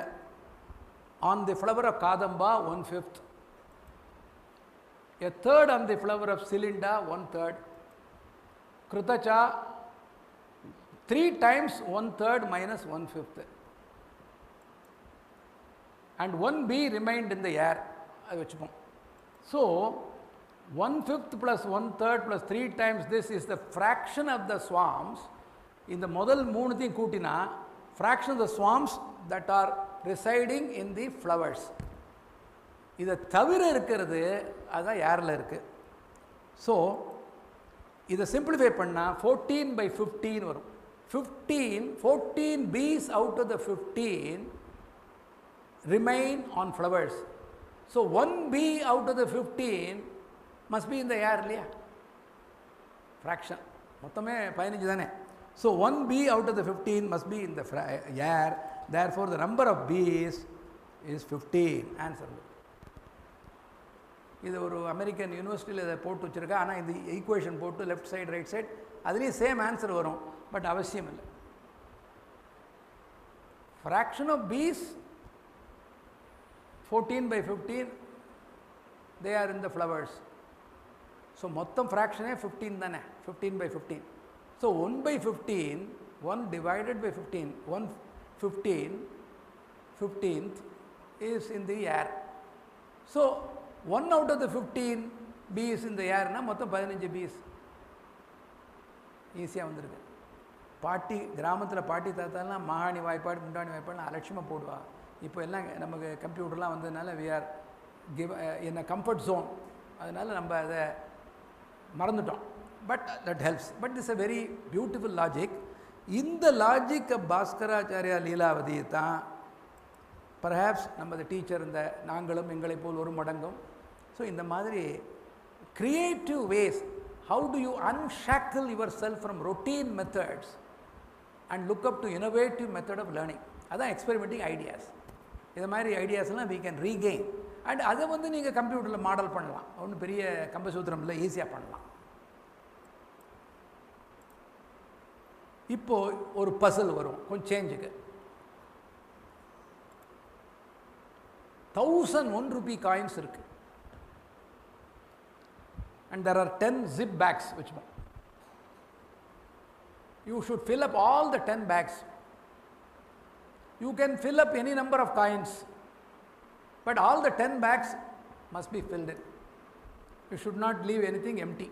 on the flower of Kadamba 1/5, a third on the flower of Cylinda 1/3, Krutaja 3 times 1/3 minus 1/5, and 1 bee remained in the air. அது வச்சுப்போம். So 1/5 plus 1/3 plus 3 times this is the fraction of the swarms. இந்த முதல் மூணுத்தையும் கூட்டினா fraction of the swarms that are residing in the flowers. இதை தவிர இருக்கிறது அதுதான் ஏரில் இருக்குது. ஸோ இதை சிம்பிளிஃபை பண்ணால் 14/15 வரும். 14 bees out of the 15 remain on flowers. So 1 bee out of the 15 must be in the air இல்லையா? fraction மொத்தமே 15 தானே. So 1 bee out of the 15 must be in the air. Therefore the number of bees is 15. Answer. இது ஒரு அமெரிக்கன் யூனிவர்சிட்டியில் இதை போட்டு வச்சுருக்கா. ஆனால் இது ஈக்குவேஷன் போட்டு லெஃப்ட் சைடு ரைட் சைடு அதுலேயும் சேம் ஆன்சர் வரும். பட் அவசியம் இல்லை. fraction of bees 14 by 15 they are in the flowers. So மொத்தம் ஃப்ராக்ஷனே 15 தானே. 15 by 15. So 1 by 15, 1 divided by 15, 15th is in the air. So 1 out of the 15 bees in the air na மொத்தம் 15 bees. ஈஸியாக வந்துருக்கு. பாட்டி கிராமத்தில் பாட்டி தாத்தாலாம் மகாணி வாய்ப்பாடு முண்டாணி வாய்ப்பாடுலாம் அலட்சியமாக போடுவா. இப்போ எல்லாம் நமக்கு கம்ப்யூட்டர்லாம் வந்ததுனால we are in a comfort zone. அதனால் நம்ம அதை மறந்துட்டோம். But that helps. But it's a very beautiful logic. இந்த லாஜிக் பாஸ்கராச்சாரியா லீலாவதி தான் பர்ஹாப்ஸ் நமது டீச்சர் இந்த நாங்களும் எங்களை போல் ஒரு மடங்கும். ஸோ இந்த மாதிரி creative ways, how do you unshackle yourself from routine methods and look up to innovative method of learning. அதான் எக்ஸ்பெரிமெண்டிங் ஐடியாஸ். இது மாதிரி ஐடியாஸ்லாம் we can regain. அண்ட் அதை வந்து நீங்கள் கம்ப்யூட்டரில் மாடல் பண்ணலாம். ஒன்றும் பெரிய கம்பசூத்திரம் இல்லை, ஈஸியாக பண்ணலாம். இப்போது ஒரு பசில் வரும் கொஞ்சம் சேஞ்சுக்கு. 1001 rupee காயின்ஸ் இருக்குது. And there are 10 zip bags which you should fill up all the 10 bags. You can fill up any number of coins, but all the 10 bags must be filled in. You should not leave anything empty.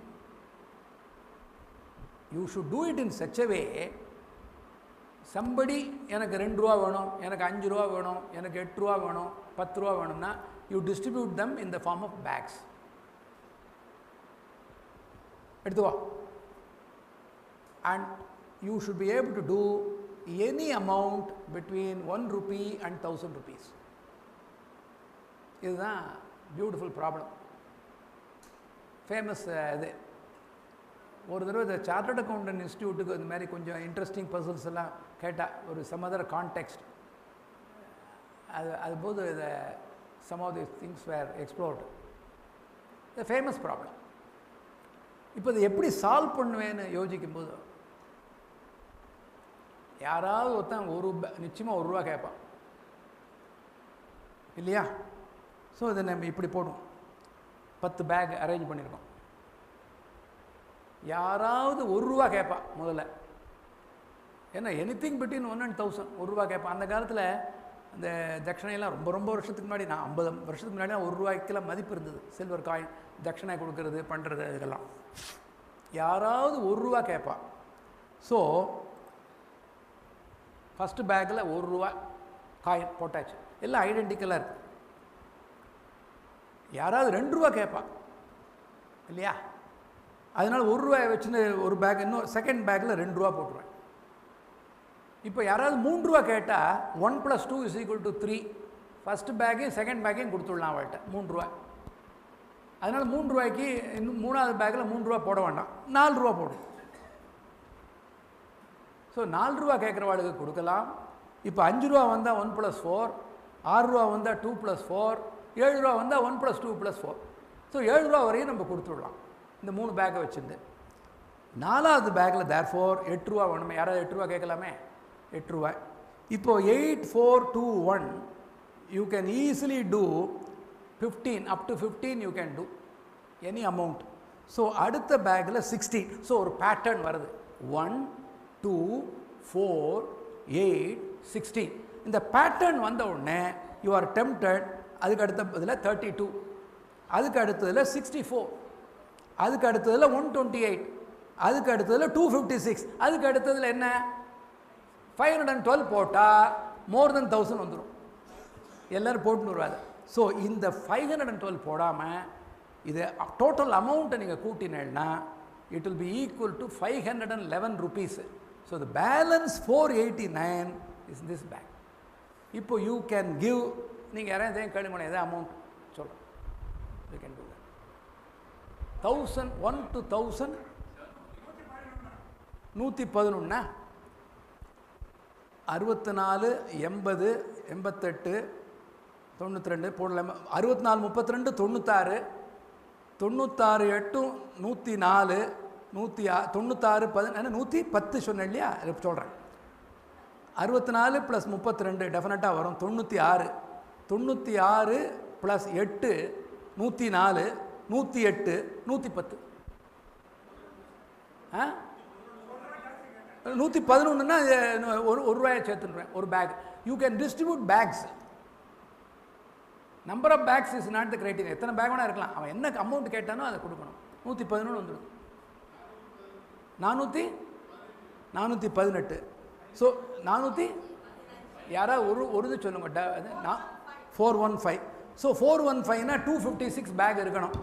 You should do it in such a way, somebody எனக்கு 2 ரூபா வேணும், எனக்கு 5 ரூபா வேணும், எனக்கு 8 ரூபா வேணும், 10 ரூபா வேணும்னா you distribute them in the form of bags. எடுத்துவா. And you should be able to do any amount between 1 rupee and 1000 rupees. இதுதான் பியூட்டிஃபுல் ப்ராப்ளம். ஃபேமஸ் இது. ஒரு தடவை இந்த சார்ட்டர்ட் அக்கௌண்டன்ட் இன்ஸ்டியூட்டுக்கு இந்த மாதிரி கொஞ்சம் இன்ட்ரெஸ்டிங் பசில்ஸ் எல்லாம் கேட்டால் ஒரு சம் அதர் கான்டெக்ஸ்ட் அதுபோது இதை some of these things were explored. இது ஃபேமஸ் ப்ராப்ளம். இப்போ இதை எப்படி சால்வ் பண்ணுவேன்னு யோசிக்கும்போது யாராவது ஒருத்தன் நிச்சயமாக 1 ரூபா கேட்பான் இல்லையா? ஸோ இதை நம்ம இப்படி போடுவோம். 10 பேக் அரேஞ்ச் பண்ணியிருக்கோம். யாராவது 1 ரூபா கேட்பான் முதல்ல. ஏன்னா எனிதிங் பிட்வீன் 1 and 1000 1 ரூபா கேட்பான். அந்த காலத்தில் அந்த தட்சணையெல்லாம் ரொம்ப வருஷத்துக்கு முன்னாடி, நான் 50 வருஷத்துக்கு முன்னாடி 1 ரூபாய்க்கெல்லாம் மதிப்பு இருந்தது. சில்வர் காயின் தட்சணை கொடுக்கறது பண்ணுறது இதுக்கெல்லாம். யாராவது 1 ரூபா கேட்பான். ஸோ ஃபஸ்ட்டு பேக்கில் 1 ரூபா காயின் போட்டாச்சு. எல்லாம் ஐடென்டிக்கலாக இருக்குது. யாராவது 2 ரூபா கேட்பான் இல்லையா? அதனால் 1 ரூபாயை வச்சுன்னு ஒரு பேக், இன்னும் செகண்ட் பேக்கில் 2 ரூபா போட்டுருவேன். இப்போ யாராவது 3 ரூபா கேட்டால் 1 + 2 = 3. ஃபஸ்ட்டு பேக்கையும் செகண்ட் பேக்கையும் கொடுத்துடலாம் அவள்கிட்ட 3 ரூபா. அதனால் 3 ரூபாய்க்கு இன்னும் 3வது பேக்கில் 3 ரூபா போட வேண்டாம், 4 ரூபா போடும். ஸோ 4 ரூபா கேட்குறவாளுக்கு கொடுக்கலாம். இப்போ 5 ரூபா வந்தால் 1 + 4, 6 ரூபா வந்தால் 2 + 4, 7 ரூபா வந்தால் 1 + 2 + 4. ஸோ 7 ரூபா வரையும் நம்ம கொடுத்துடலாம் இந்த 3 பேக்கை வச்சுருந்து. 4வது பேக்கில் தேர்ஃபோர் 8 ரூபா வேணுமே. யாராவது 8 ரூபா கேட்கலாமே? 8 ரூபா. இப்போது 8, 4, 2, 1 you can easily do 15. up to 15 you can do any amount. So அடுத்த பேக்கில் 16. ஸோ ஒரு பேட்டர்ன் வருது. 1, 2, 4, 8, 16. இந்த பேட்டர்ன் வந்த உடனே யூ ஆர் டெம்ப்டட். அதுக்கு அடுத்ததில் 32, அதுக்கு அடுத்ததில் 64, அதுக்கு அடுத்ததில் 128, அதுக்கு அடுத்ததில் 256, அதுக்கு அடுத்ததில் என்ன 512 போட்டால் மோர் தென் 1000 வந்துடும். எல்லோரும் போட்டுன்னு வருவாங்க. ஸோ இந்த 512 போடாமல் இது டோட்டல் அமௌண்ட்டை நீங்கள் கூட்டினேன்னா it will be equal to 511 rupees. So the balance 489 is this bag. இப்போ you can give நீங்கள் யாராவது கேளுங்களேன், எதாவது அமௌண்ட் சொல்கிறேன். You can do that. 1000 1 to 1000 111 64 80 88 92 போடலாமா? 64 32 96 96 8 104 96 110 சொன்னேன் இல்லையா? சொல்கிறேன். 64 + 32 டெஃபினட்டாக வரும் 96. 96 + 8 104 108 110. 111ன்னா ஒரு ரூபாயை சேர்த்துடுறேன் ஒரு bag. You can distribute bags. Number of bags is not the criteria. எத்தனை பேக் வேணா இருக்கலாம், அவன் என்ன அமௌண்ட் கேட்டானோ அதை கொடுக்கணும். 111 வந்துடும். 418. ஸோ 400 யாராவது ஒரு இது சொல்லுங்க. 415. ஸோ 415னா 256 பேக் இருக்கணும்.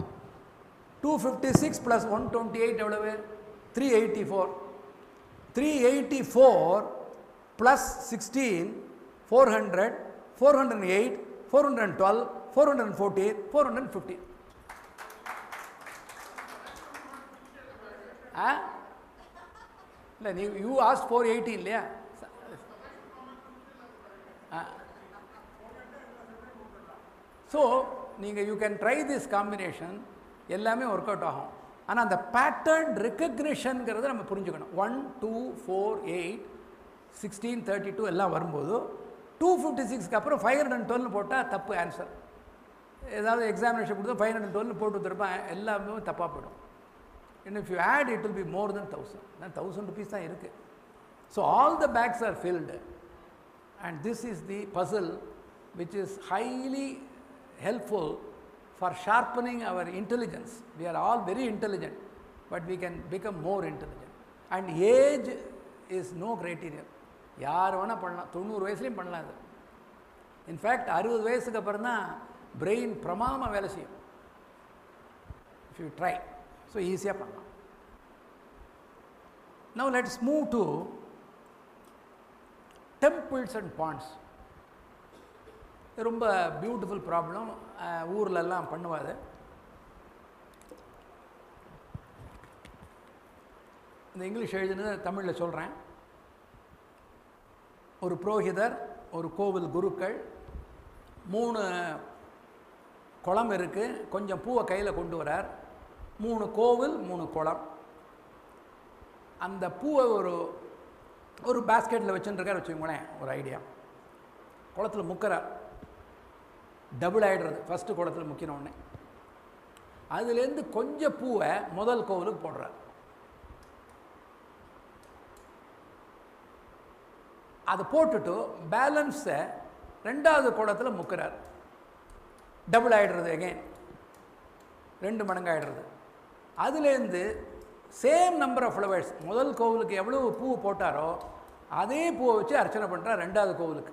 256 + 128 எவ்வளவு? 384. 384 + 16 400 408 412 414 450. இல்லை நீங்கள் யூ ஆஸ்ட் 480 இல்லையா? ஸோ நீங்கள் you can try this combination, எல்லாமே ஒர்க் அவுட் ஆகும். ஆனால் அந்த பேட்டர்ன் ரெக்கக்னிஷனுங்கிறத நம்ம புரிஞ்சுக்கணும். 1 2 4 8 16 32 எல்லாம் வரும்போது 256க்கு அப்புறம் 512 போட்டால் தப்பு ஆன்சர். ஏதாவது எக்ஸாமினேஷன் கொடுத்தா 512 போட்டு வச்சுருப்பேன், எல்லாமே தப்பாக போய்டும். And if you add, it will be more than 1000. Then 1000 rupees தான் இருக்குது. So all the bags are filled, and this is the puzzle which is highly helpful for sharpening our intelligence. We are all very intelligent, but we can become more intelligent. And age is no criterion. யார் வேணால் பண்ணலாம், 90 வயசுலேயும் பண்ணலாம். அது இன்ஃபேக்ட் 60 வயசுக்கு அப்புறம் தான் பிரெயின் பிரமாதமாக வேலை செய்யும். If you try. ஸோ ஈஸியாக பண்ணலாம். Now let's move to temples and ponds. ரொம்ப பியூட்டிஃபுல் ப்ராப்ளம், ஊர்லெல்லாம் பண்ணுவாது. இந்த இங்கிலீஷ் எழுதுனது தமிழில் சொல்கிறேன். ஒரு புரோகிதர், ஒரு கோவில் குருக்கள், 3 குளம் இருக்குது, கொஞ்சம் பூவை கையில் கொண்டு வரார். 3 கோவில் 3 குளம். அந்த பூவை ஒரு பேஸ்கெட்டில் வச்சுருக்கார் வச்சுக்கோங்களேன். ஒரு ஐடியா. குளத்தில் முக்கிறார், டபுள் ஆகிடுறது. ஃபஸ்ட்டு குளத்தில் முக்கினோடனே அதுலேருந்து கொஞ்சம் பூவை முதல் கோவிலுக்கு போடுறார். அதை போட்டுட்டு பேலன்ஸை 2வது குளத்தில் முக்கிறார். டபுள் ஆகிடுறது, எகெயின் 2 மடங்கு ஆகிடுறது. அதுலேருந்து சேம் நம்பர் ஆஃப் ஃப்ளவர்ஸ், முதல் கோவிலுக்கு எவ்வளோ பூ போட்டாரோ அதே பூவை வச்சு அர்ச்சனை பண்ணுறார் 2வது கோவிலுக்கு.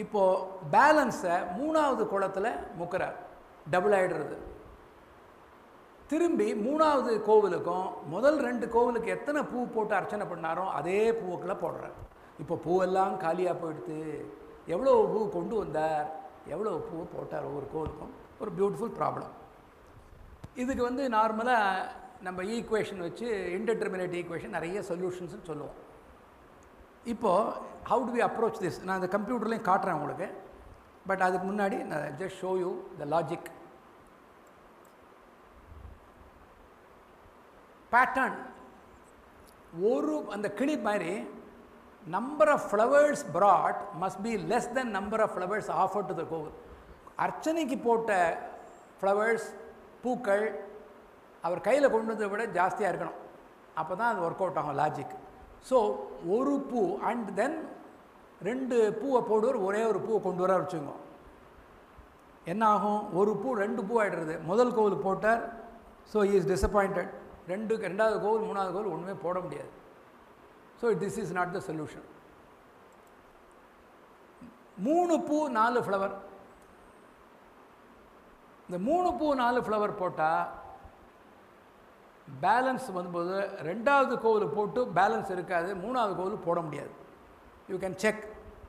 இப்போது பேலன்ஸை 3வது குளத்தில் முக்கிறார், டபுள் ஆகிடுறது. திரும்பி 3வது கோவிலுக்கும் முதல் 2 கோவிலுக்கு எத்தனை பூ போட்டு அர்ச்சனை பண்ணாரோ அதே பூவுக்குள்ளே போடுறார். இப்போ பூவெல்லாம் காலியாக போயிடுது. எவ்வளோ பூ கொண்டு வந்தார், எவ்வளோ பூ போட்டார் ஒவ்வொரு கோவிலுக்கும். ஒரு பியூட்டிஃபுல் ப்ராப்ளம். இதுக்கு நார்மலாக நம்ம ஈக்குவேஷன் வச்சு இன்டர்டிர்மினேட் ஈக்குவேஷன் நிறைய சொல்யூஷன்ஸ்னு சொல்லுவோம். இப்போது how do we approach this? நான் இந்த கம்ப்யூட்டர்லேயும் காட்டுறேன் உங்களுக்கு. பட் அதுக்கு முன்னாடி நான் just show you the logic. Pattern அந்த கிளி மாதிரி number of flowers brought must be less than number of flowers offered to the கோவில். அர்ச்சனைக்கு போட்ட ஃப்ளவர்ஸ், பூக்கள் அவர் கையில் கொண்டு வந்ததை விட ஜாஸ்தியாக இருக்கணும். அப்போ தான் அது ஒர்க் அவுட் ஆகும் லாஜிக். ஸோ ஒரு பூ அண்ட் தென் 2 பூவை போடுவார், ஒரே ஒரு பூவை கொண்டு வர வச்சுக்கோங்க. என்ன ஆகும்? ஒரு பூ 2 பூ ஆகிடுறது. முதல் கோவில் போட்டார், ஸோ ஹி இஸ் டிசப்பாயிண்டட். 2வது கோவில் 3வது கோவில் ஒன்றுமே போட முடியாது. So this is not the solution. 3 பூ 4 ஃப்ளவர். இந்த 3 பூ 4 ஃப்ளவர் போட்டால் பேலன்ஸ் வரும்போது 2வது கோவிலுக்கு போட்டு பேலன்ஸ் இருக்காது, 3வது கோவிலுக்கு போட முடியாது. You can check.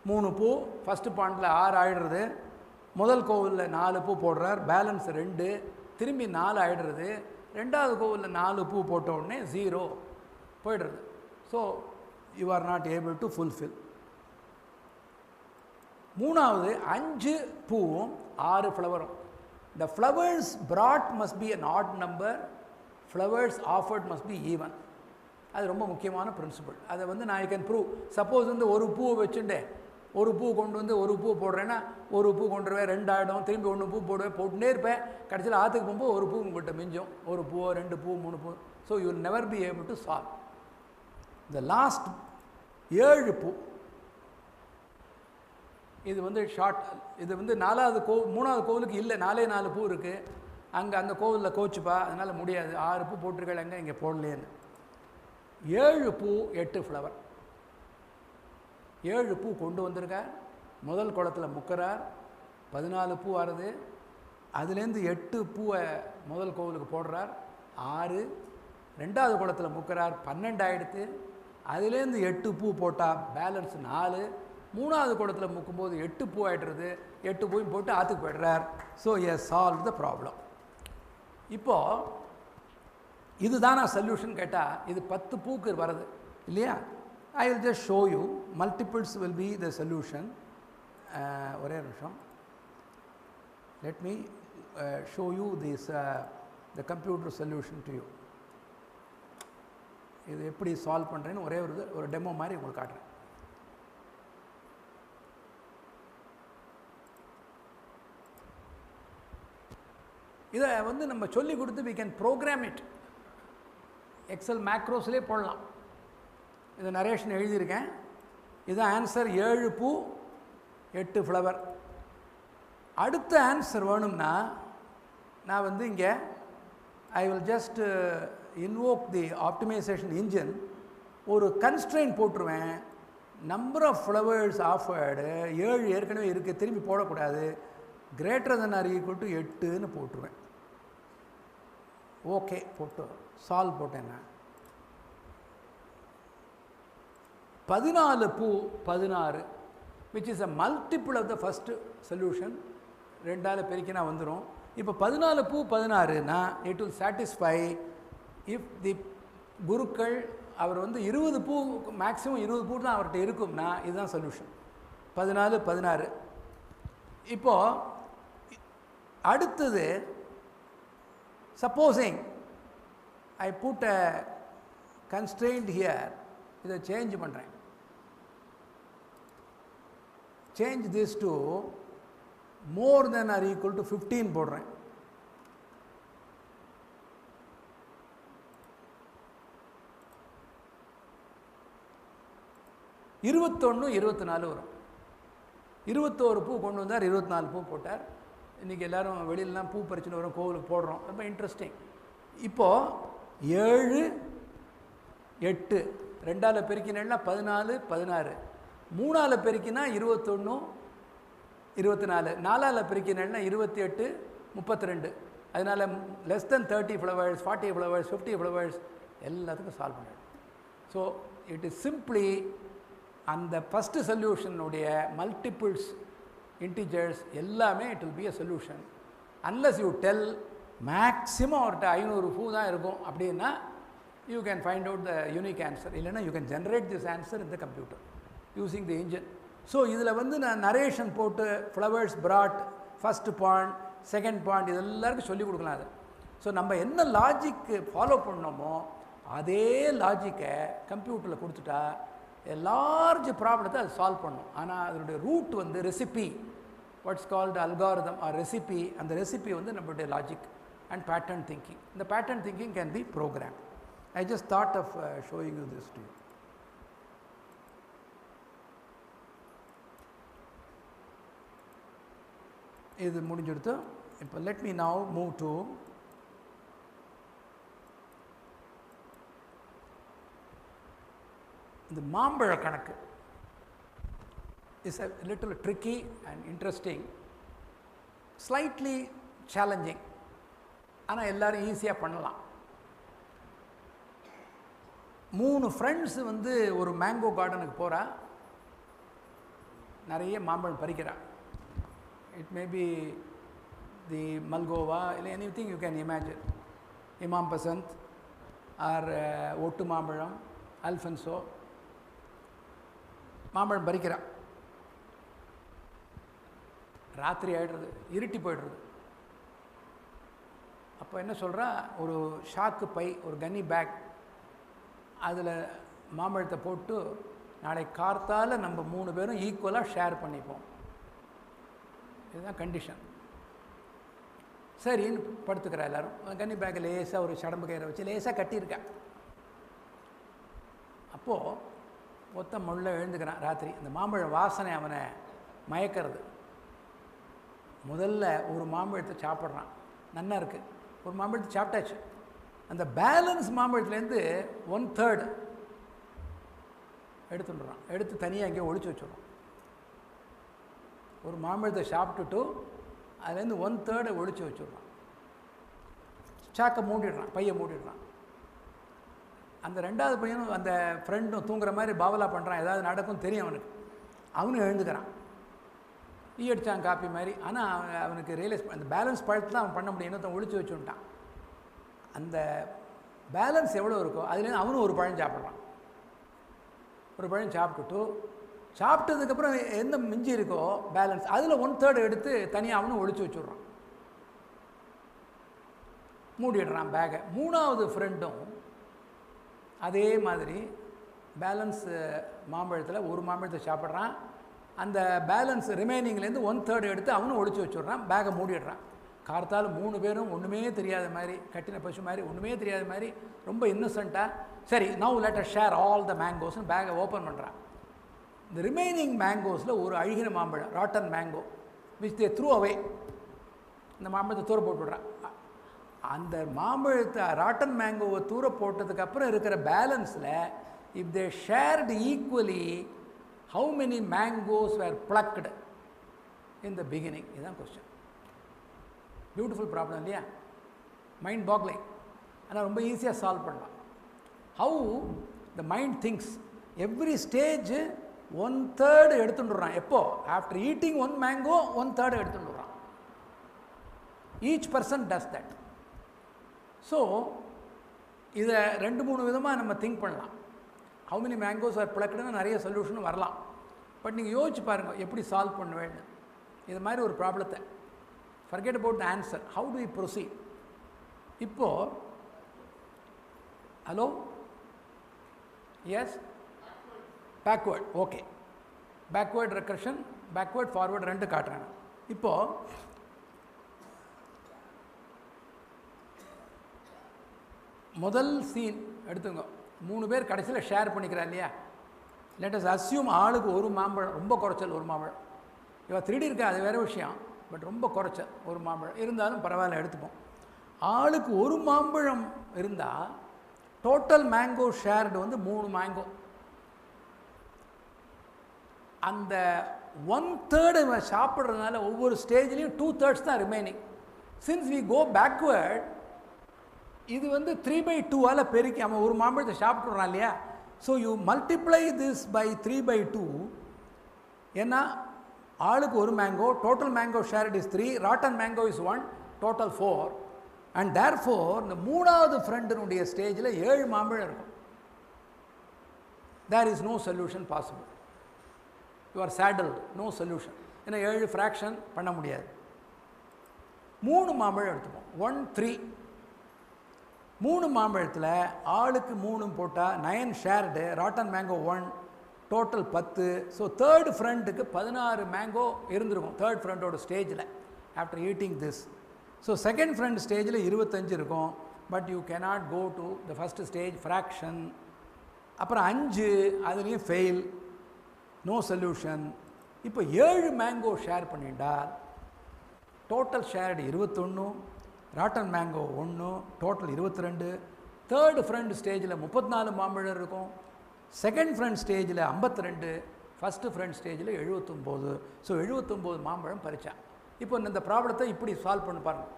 3 பூ ஃபஸ்ட்டு பாண்டில் 6 ஆகிடுறது. முதல் கோவிலில் 4 பூ போடுறார், பேலன்ஸ் 2, திரும்பி 4 ஆகிடுறது. ரெண்டாவது கோவிலில் 4 பூ போட்ட உடனே 0 போயிடுறது. So you are not able to fulfil. மூணாவது 5 பூவும் 6 ஃப்ளவரும். The flowers brought must be an odd number, flowers offered must be even. அது ரொம்ப முக்கியமான பிரின்சிபல். அதை வந்து நான் ஐ கேன் ப்ரூவ். சப்போஸ் வந்து ஒரு பூவை வச்சுட்டு ஒரு பூ கொண்டு வந்து ஒரு பூ போடுறேன்னா ஒரு பூ கொண்டு வருவேன், 2 ஆகிடும், திரும்பி 1 பூ போடுவேன், போட்டுனே இருப்பேன். கடைசியில் ஆற்றுக்கு போகும்போது ஒரு பூ உங்கள்கிட்ட மிஞ்சும், ஒரு பூவோ 2 பூ 3 பூ. So you will never be able to solve. இந்த லாஸ்ட் 7 பூ இது வந்து ஷார்ட். இது வந்து 3வது கோவிலுக்கு இல்லை, 4 பூ இருக்குது. அங்கே அந்த கோவிலில் கோச்சுப்பா, அதனால் முடியாது, 6 பூ போட்டிருக்காங்க, இங்கே போடலேன்னு. 7 பூ 8 ஃப்ளவர். 7 பூ கொண்டு வந்திருக்கார், முதல் குளத்தில் முக்கிறார், 14 பூ வருது. அதுலேருந்து 8 பூவை முதல் கோவிலுக்கு போடுறார், 6. ரெண்டாவது குளத்தில் முக்கிறார், 12 ஆகிடுத்து. அதுலேருந்து 8 பூ போட்டால் பேலன்ஸ் 4. மூணாவது குளத்தில் முக்கும்போது 8 பூ ஆகிடுறது. 8 பூயும் போட்டு ஆற்றுக்கு போய்டுறார். So a solve the problem. இப்போது இதுதான் நான் சொல்யூஷன் கேட்டால் இது 10 பூக்கு வருது இல்லையா? I will just show you. Multiples will be the solution. ஒரே நிமிஷம். Let me show you this the computer solution to you. இது எப்படி சால்வ் பண்ணுறேன்னு ஒரு டெமோ மாதிரி உங்களுக்கு காட்டுறேன். இதை வந்து நம்ம சொல்லி கொடுத்து we can program it. Excel மேக்ரோஸ்லேயே போடலாம். இதை நரேஷன் எழுதியிருக்கேன். இதுதான் ஆன்சர். 7 பூ 8 ஃப்ளவர். அடுத்த ஆன்சர் வேணும்னா நான் வந்து இங்கே I will just invoke the optimisation engine. ஒரு கன்ஸ்ட்ரெயின் போட்டுருவேன். நம்பர் ஆஃப் ஃப்ளவர்ஸ் ஆஃபர்டு 7 ஏற்கனவே இருக்குது, திரும்பி போடக்கூடாது. Greater than or equal to 8ன்னு போட்டுருவேன். ஓகே போட்டு சால்வ் போட்டேன்னா 14 பூ 16 which is a multiple of the first solution. 2ஆல் பெருக்கினா வந்துடும். இப்போ 14 பூ 16னா it will satisfy if the குருக்கள் அவர் வந்து 20 பூ மேக்ஸிமம் 20 பூ தான் அவர்கிட்ட இருக்கும்னா இதுதான் சொல்யூஷன். 14 16. இப்போது அடுத்தது supposing I put a constraint here. இதை சேஞ்ச் பண்ணுறேன். Change this to more than or equal to 15 போடுறேன். இருபத்தொன்று 24 வரும். 21 பூ கொண்டு வந்தார், 24 பூ போட்டார். இன்றைக்கி எல்லோரும் வெளியிலலாம் பூ பறிச்சுன்னு வரும், கோவிலுக்கு போடுறோம். ரொம்ப இன்ட்ரெஸ்டிங். இப்போது 7 8 2ஆல் பெருக்கினா 14 16. 3ஆல் பெருக்கினா 21 24. 4ஆல் பெருக்கினா 28 32. அதனால் less than 30 flowers 40 flowers 50 flowers எல்லாத்துக்கும் சால்வ் பண்ணிடும். ஸோ இட் இஸ் சிம்ப்ளி அந்த ஃபஸ்ட்டு சொல்யூஷனுடைய மல்டிபிள்ஸ் இன்டிஜர்ஸ் எல்லாமே it will be a solution. Unless you tell maximum அவர்கிட்ட 500 பூ தான் இருக்கும் அப்படின்னா you can find out the unique answer. இல்லைன்னா you can generate this answer in the computer using the engine. So இதில் வந்து நான் நரேஷன் போட்டு flowers brought first point second point இது எல்லாருக்கும் சொல்லிக் கொடுக்கலாம். அது ஸோ நம்ம என்ன லாஜிக்கு ஃபாலோ பண்ணோமோ அதே லாஜிக்கை கம்ப்யூட்டரில் கொடுத்துட்டா லார்ஜ் ப்ராப்ளத்தை அது சால்வ் பண்ணும். ஆனால் அதனுடைய ரூட் வந்து recipe, what's called algorithm or recipe. அந்த ரெசிபி வந்து நம்மளுடைய லாஜிக் அண்ட் பேட்டர்ன் திங்கிங். இந்த pattern thinking can be program. I just thought of showing you this to you. இது முடிஞ்செடுத்து இப்போ let me now move to இந்த மாம்பழ கணக்கு. Is a little tricky and interesting, slightly challenging. ஆனால் எல்லாரும் ஈஸியாக பண்ணலாம். 3 ஃப்ரெண்ட்ஸு வந்து ஒரு மேங்கோ கார்டனுக்கு போகிறா. நிறைய மாம்பழம் பறிக்கிறான். It may be the Malgova இல்லை எனிதிங் யூ கேன் இமேஜின், இமாம் பசந்த் ஆர் ஒட்டு மாம்பழம், அல்ஃபன்சோ, மாம்பழம் பறிக்கிறான். ராத்திரி ஆகிடுறது, இருட்டி போய்டுறது. அப்போ என்ன சொல்கிறா, ஒரு ஷாக்கு பை, ஒரு கன்னி பேக், அதில் மாம்பழத்தை போட்டு நாளை கார்த்தால் நம்ம 3 பேரும் ஈக்குவலாக ஷேர் பண்ணிப்போம். இதுதான் கண்டிஷன். சரின்னு படுத்துக்கிறா எல்லோரும். கன்னி பேக்கை லேசாக ஒரு சடம்பு கயிறை வச்சு லேசாக கட்டியிருக்கா. அப்போது ஒத்த முள்ள எழுந்துக்கிறான் ராத்திரி. அந்த மாம்பழ வாசனை அவனை மயக்கிறது. முதல்ல ஒரு மாம்பழத்தை சாப்பிட்றான், நன்னா இருக்குது. ஒரு மாம்பழத்தை சாப்பிட்டாச்சு. அந்த பேலன்ஸ் மாம்பழத்துலேருந்து 1/3 எடுத்துடுறான். எடுத்து தனியாக எங்கேயோ ஒழிச்சு வச்சுடுறான். ஒரு மாம்பழத்தை சாப்பிட்டுட்டு அதுலேருந்து 1/3 ஒழிச்சு வச்சுடுறான். சாக்கை மூடிடுறான், பையை மூடிடுறான். அந்த 2வது பையனும் அந்த ஃப்ரெண்டும் தூங்குற மாதிரி பாவலா பண்ணுறான். ஏதாவது நடக்கும் தெரியும் அவனுக்கு. அவனும் எழுந்துக்கிறான். டீ அடித்தான் காப்பி மாதிரி. ஆனால் அவனுக்கு ரியலைஸ் அந்த பேலன்ஸ் பழத்தில் அவன் பண்ண முடியும். இன்னொருத்தன் ஒழிச்சு வச்சுட்டான். அந்த பேலன்ஸ் எவ்வளோ இருக்கோ அதுலேருந்து அவனும் ஒரு பழம் சாப்பிட்றான். ஒரு பழம் சாப்பிட்டதுக்கப்புறம் எந்த மிஞ்சி இருக்கோ பேலன்ஸ், அதில் 1/3 எடுத்து தனியாக அவனும் ஒழிச்சு வச்சுட்றான், மூடிடுறான் பேக்கை. 3வது ஃப்ரெண்டும் அதே மாதிரி பேலன்ஸ் மாம்பழத்தில் ஒரு மாம்பழத்தை சாப்பிட்றான். அந்த பேலன்ஸ் ரிமைனிங்லேருந்து 1/3 எடுத்து அவனும் ஒழிச்சு வச்சுட்றான், பேக்கை மூடிடுறான். கார்த்தால் 3 பேரும் ஒன்றுமே தெரியாத மாதிரி, கட்டின பசு மாதிரி, ஒன்றுமே தெரியாத மாதிரி ரொம்ப இன்னசென்ட்டாக, சரி now let us share all the மேங்கோஸ்னு பேக்கை ஓப்பன் பண்ணுறான். இந்த ரிமைனிங் மேங்கோஸில் ஒரு அழுகின மாம்பழம், rotten mango, which they threw away. இந்த மாம்பழத்தை தூர போட்டுவிட்றான். அந்த மாம்பழத்தை ராட்டன் மேங்கோவை தூர போட்டதுக்கப்புறம் இருக்கிற பேலன்ஸில் if they shared equally how many mangoes were plucked in the beginning? இதுதான் கொஸ்டின். பியூட்டிஃபுல் ப்ராப்ளம் இல்லையா? Mind boggling. ஆனால் ரொம்ப ஈஸியாக சால்வ் பண்ணலாம். How the mind thinks. Every stage 1/3 எடுத்துட்டுறான். எப்போ? ஆஃப்டர் ஈட்டிங் 1 மேங்கோ 1/3 எடுத்துட்டுறான். Each person does that. So இதை 2-3 விதமாக நம்ம திங்க் பண்ணலாம். ஹவு மெனி மேங்கோஸ் ஆர் பிளக்டுன்னு நிறைய சொல்யூஷன் வரலாம். பட் நீங்கள் யோசிச்சு பாருங்கள் எப்படி சால்வ் பண்ணுவேன்னு. இது மாதிரி ஒரு ப்ராப்ளத்தை forget about the answer. How do we proceed? இப்போ hello, yes, backward, okay. Backward recursion, backward forward 2 காட்டுறாங்க. இப்போது முதல் சீன் எடுத்துங்க. 3 பேர் கடைசியில் ஷேர் பண்ணிக்கிறா இல்லையா? லெட் அஸ் அஸ்யூம் ஆளுக்கு ஒரு மாம்பழம், ரொம்ப குறைச்சல் ஒரு மாம்பழம். இவள் திருடி இருக்கா, அது வேறு விஷயம். பட் ரொம்ப குறைச்சல் ஒரு மாம்பழம் இருந்தாலும் பரவாயில்ல, எடுத்துப்போம். ஆளுக்கு ஒரு மாம்பழம் இருந்தால் டோட்டல் மேங்கோ ஷேர்டு 3 மேங்கோ. அந்த 1/3 சாப்பிட்றதுனால ஒவ்வொரு ஸ்டேஜ்லேயும் 2/3 தான் remaining. Since we go backward, இது 3/2 பெருக்கி அவன் ஒரு மாம்பழத்தை சாப்பிட்றான் இல்லையா? So you multiply this by 3/2. ஏன்னா ஆளுக்கு ஒரு mango, total mango shared is 3, rotten mango is 1, total 4. And therefore இந்த 3வது ஃப்ரெண்டினுடைய ஸ்டேஜில் 7 மாம்பழம் இருக்கும். There is no solution possible. You are saddled, no solution. ஏன்னா 7 ஃப்ராக்ஷன் பண்ண முடியாது. 3 மாம்பழம் எடுத்துப்போம், 1, 3. 3 மாம்பழத்தில் ஆளுக்கு 3 போட்டால் 9 shared, rotten mango 1, total 10. So 3rd ஃப்ரெண்டுக்கு 16 மேங்கோ இருந்திருக்கும், 3rd ஃப்ரெண்டோட ஸ்டேஜில் after eating this. So 2nd friend ஸ்டேஜில் 25 இருக்கும். But you cannot go to the first stage fraction. அப்புறம் 5 அதுலேயும் ஃபெயில், நோ சொல்யூஷன். இப்போ 7 மேங்கோ ஷேர் பண்ணிட்டால் total shared 21, rotten mango 1, total 22. 3rd friend ஸ்டேஜில் 34 மாம்பழம் இருக்கும். 2nd ஃப்ரெண்ட் ஸ்டேஜில் 52, ஃபஸ்ட்டு ஃப்ரெண்ட் ஸ்டேஜில் 79. ஸோ 79 மாம்பழம் பறித்தான். இப்போ இந்த ப்ராப்ளத்தை இப்படி சால்வ் பண்ணி பாருங்கள்.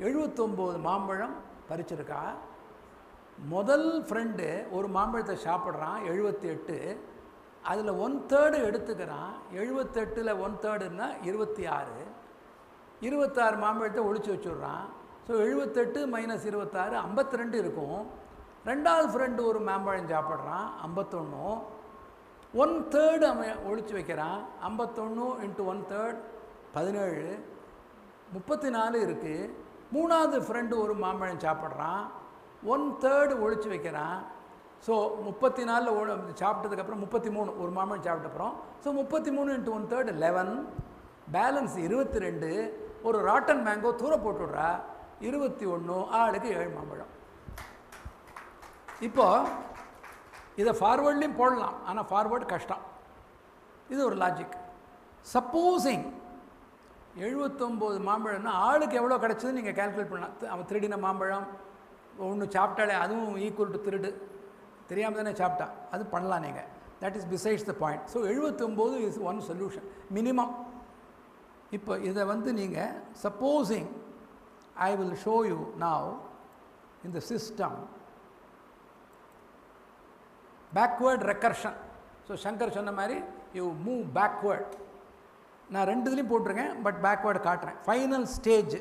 79 மாம்பழம் பறிச்சிருக்கா. முதல் ஃப்ரெண்டு ஒரு மாம்பழத்தை சாப்பிட்றான், 78. அதில் 1/3 எடுத்துக்கிறான். 78ல் 1/3ன்னா 26. 26 மாம்பழத்தை ஒழிச்சு வச்சுடுறான். ஸோ 78 - 26 52 இருக்கும். ரெண்டாவது ஃப்ரெண்டு ஒரு மாம்பழம் சாப்பிட்றான், 51. 1/3 அவன் ஒழிச்சு வைக்கிறான். 51 × 1/3 17, 34 இருக்குது. மூணாவது ஃப்ரெண்டு ஒரு மாம்பழம் சாப்பிட்றான், 1/3 ஒழிச்சு வைக்கிறான். ஸோ 34 சாப்பிட்டதுக்கப்புறம் 33 ஒரு மாம்பழம் சாப்பிட்டப்புறம். So 33 × 1/3 11, balance 22. ஒரு ராட்டன் மேங்கோ தூர போட்டுடுறா, 21. ஆளுக்கு 7 மாம்பழம். இப்போது இதை ஃபார்வேர்ட்லேயும் போடலாம், ஆனால் ஃபார்வேர்டு கஷ்டம். இது ஒரு லாஜிக். சப்போஸிங் 79 மாம்பழம்னா ஆளுக்கு எவ்வளோ கிடச்சதுன்னு நீங்கள் கேல்குலேட் பண்ணலாம். அவன் திருடின மாம்பழம் ஒன்று சாப்பிட்டாலே அதுவும் ஈக்குவல் டு திருடு, தெரியாமல் தானே சாப்பிட்டான், அது பண்ணலாம் நீங்கள். That is besides the point. So 79 is one solution minimum. இப்போ இதை நீங்கள் supposing I will show you now இந்த system backward recursion. So Shankar சொன்ன மாதிரி யூ மூவ் பேக்வேர்ட். நான் 2 இதுலேயும் போட்டிருக்கேன், பட் பேக்வேர்டு காட்டுறேன். ஃபைனல் ஸ்டேஜ்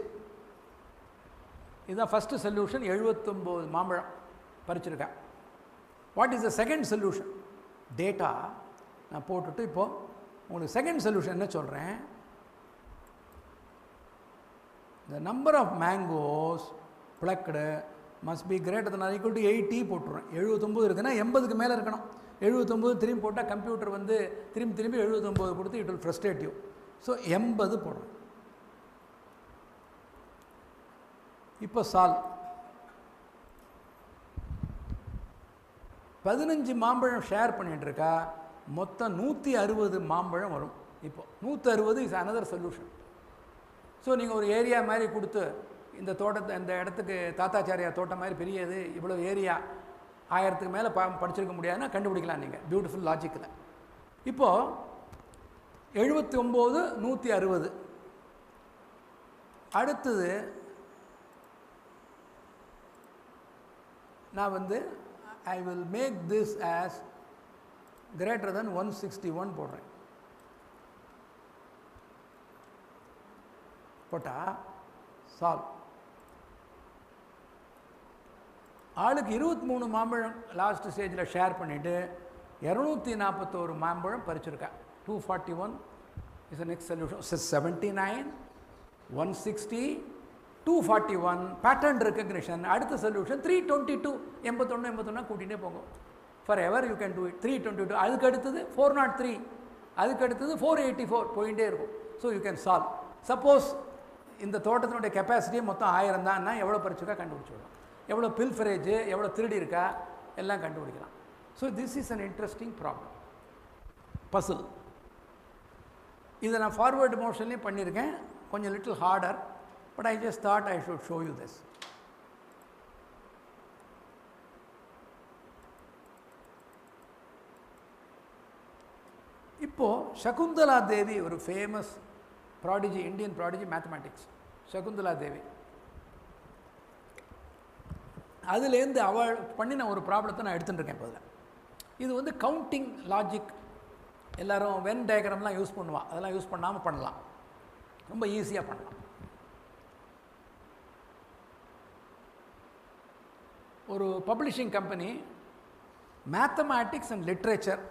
இதுதான். ஃபஸ்ட்டு சொல்யூஷன் 79 மாம்பழம் பறிச்சிருக்கேன். What is the second solution? Data நான் போட்டுட்டு இப்போது உங்களுக்கு செகண்ட் சொல்யூஷன் என்ன சொல்கிறேன். the number of mangoes plucked must be greater than or equal to 80 போட்டுருவேன். 79 இருக்குன்னா 80க்கு மேலே இருக்கணும். 79 திரும்பி போட்டால் கம்ப்யூட்டர் திரும்பி 79 கொடுத்து it will frustrate you. So 80 போடுறேன். இப்போ சால்வ். 15 மாம்பழம் ஷேர் பண்ணிகிட்ருக்கா, மொத்தம் 160 மாம்பழம் வரும். இப்போ 160 இஸ் அனதர் சொல்யூஷன். ஸோ நீங்கள் ஒரு ஏரியா மாதிரி கொடுத்து இந்த தோட்டத்தை, இந்த இடத்துக்கு தாத்தாச்சாரியா தோட்டம் மாதிரி பெரிய இது, இவ்வளோ ஏரியா 1000க்கு மேலே படிச்சிருக்க முடியாதுன்னா கண்டுபிடிக்கலாம் நீங்கள் பியூட்டிஃபுல் லாஜிக்கில். இப்போது 79 160. அடுத்தது நான் I will make this as greater than 161 போடுறேன். போட்டால் சால்வ். ஆளுக்கு 23 மாம்பழம் லாஸ்ட் ஸ்டேஜில் ஷேர் பண்ணிவிட்டு 241 மாம்பழம் பறிச்சிருக்கேன். 241 is the next solution. 79, 160, 241 pattern recognition. அடுத்த சொல்யூஷன் 322. 81 கூட்டிகிட்டே போகும். For ever you can do it. 322. அதுக்கு அடுத்தது 403, அதுக்கு அடுத்தது 484 போயிட்டே இருக்கும். So you can solve. Suppose இந்த தோட்டத்தினுடைய கெப்பாசிட்டியே மொத்தம் 1000 தான்னா எவ்வளோ பறிச்சிருக்கா கண்டுபிடிச்சிடலாம். எவ்வளோ பில்ஃபரேஜ், எவ்வளோ திருடி இருக்கா எல்லாம் கண்டுபிடிக்கலாம். So this is an interesting problem, puzzle. இதை நான் ஃபார்வேர்டு மோஷன்லேயும் பண்ணியிருக்கேன், கொஞ்சம் little harder, but I just thought I should show you this. இப்போது சகுந்தலா தேவி ஒரு famous prodigy, Indian prodigy mathematics. Shakuntala Devi, அதுலேருந்து அவள் பண்ணின ஒரு ப்ராப்ளத்தை நான் எடுத்துகிட்டு இருக்கேன். இப்போ இது கவுண்டிங் லாஜிக். எல்லோரும் வென் டயக்ராம்லாம் யூஸ் பண்ணுவான், அதெல்லாம் யூஸ் பண்ணாமல் பண்ணலாம், ரொம்ப ஈஸியாக பண்ணலாம். ஒரு publishing company mathematics and literature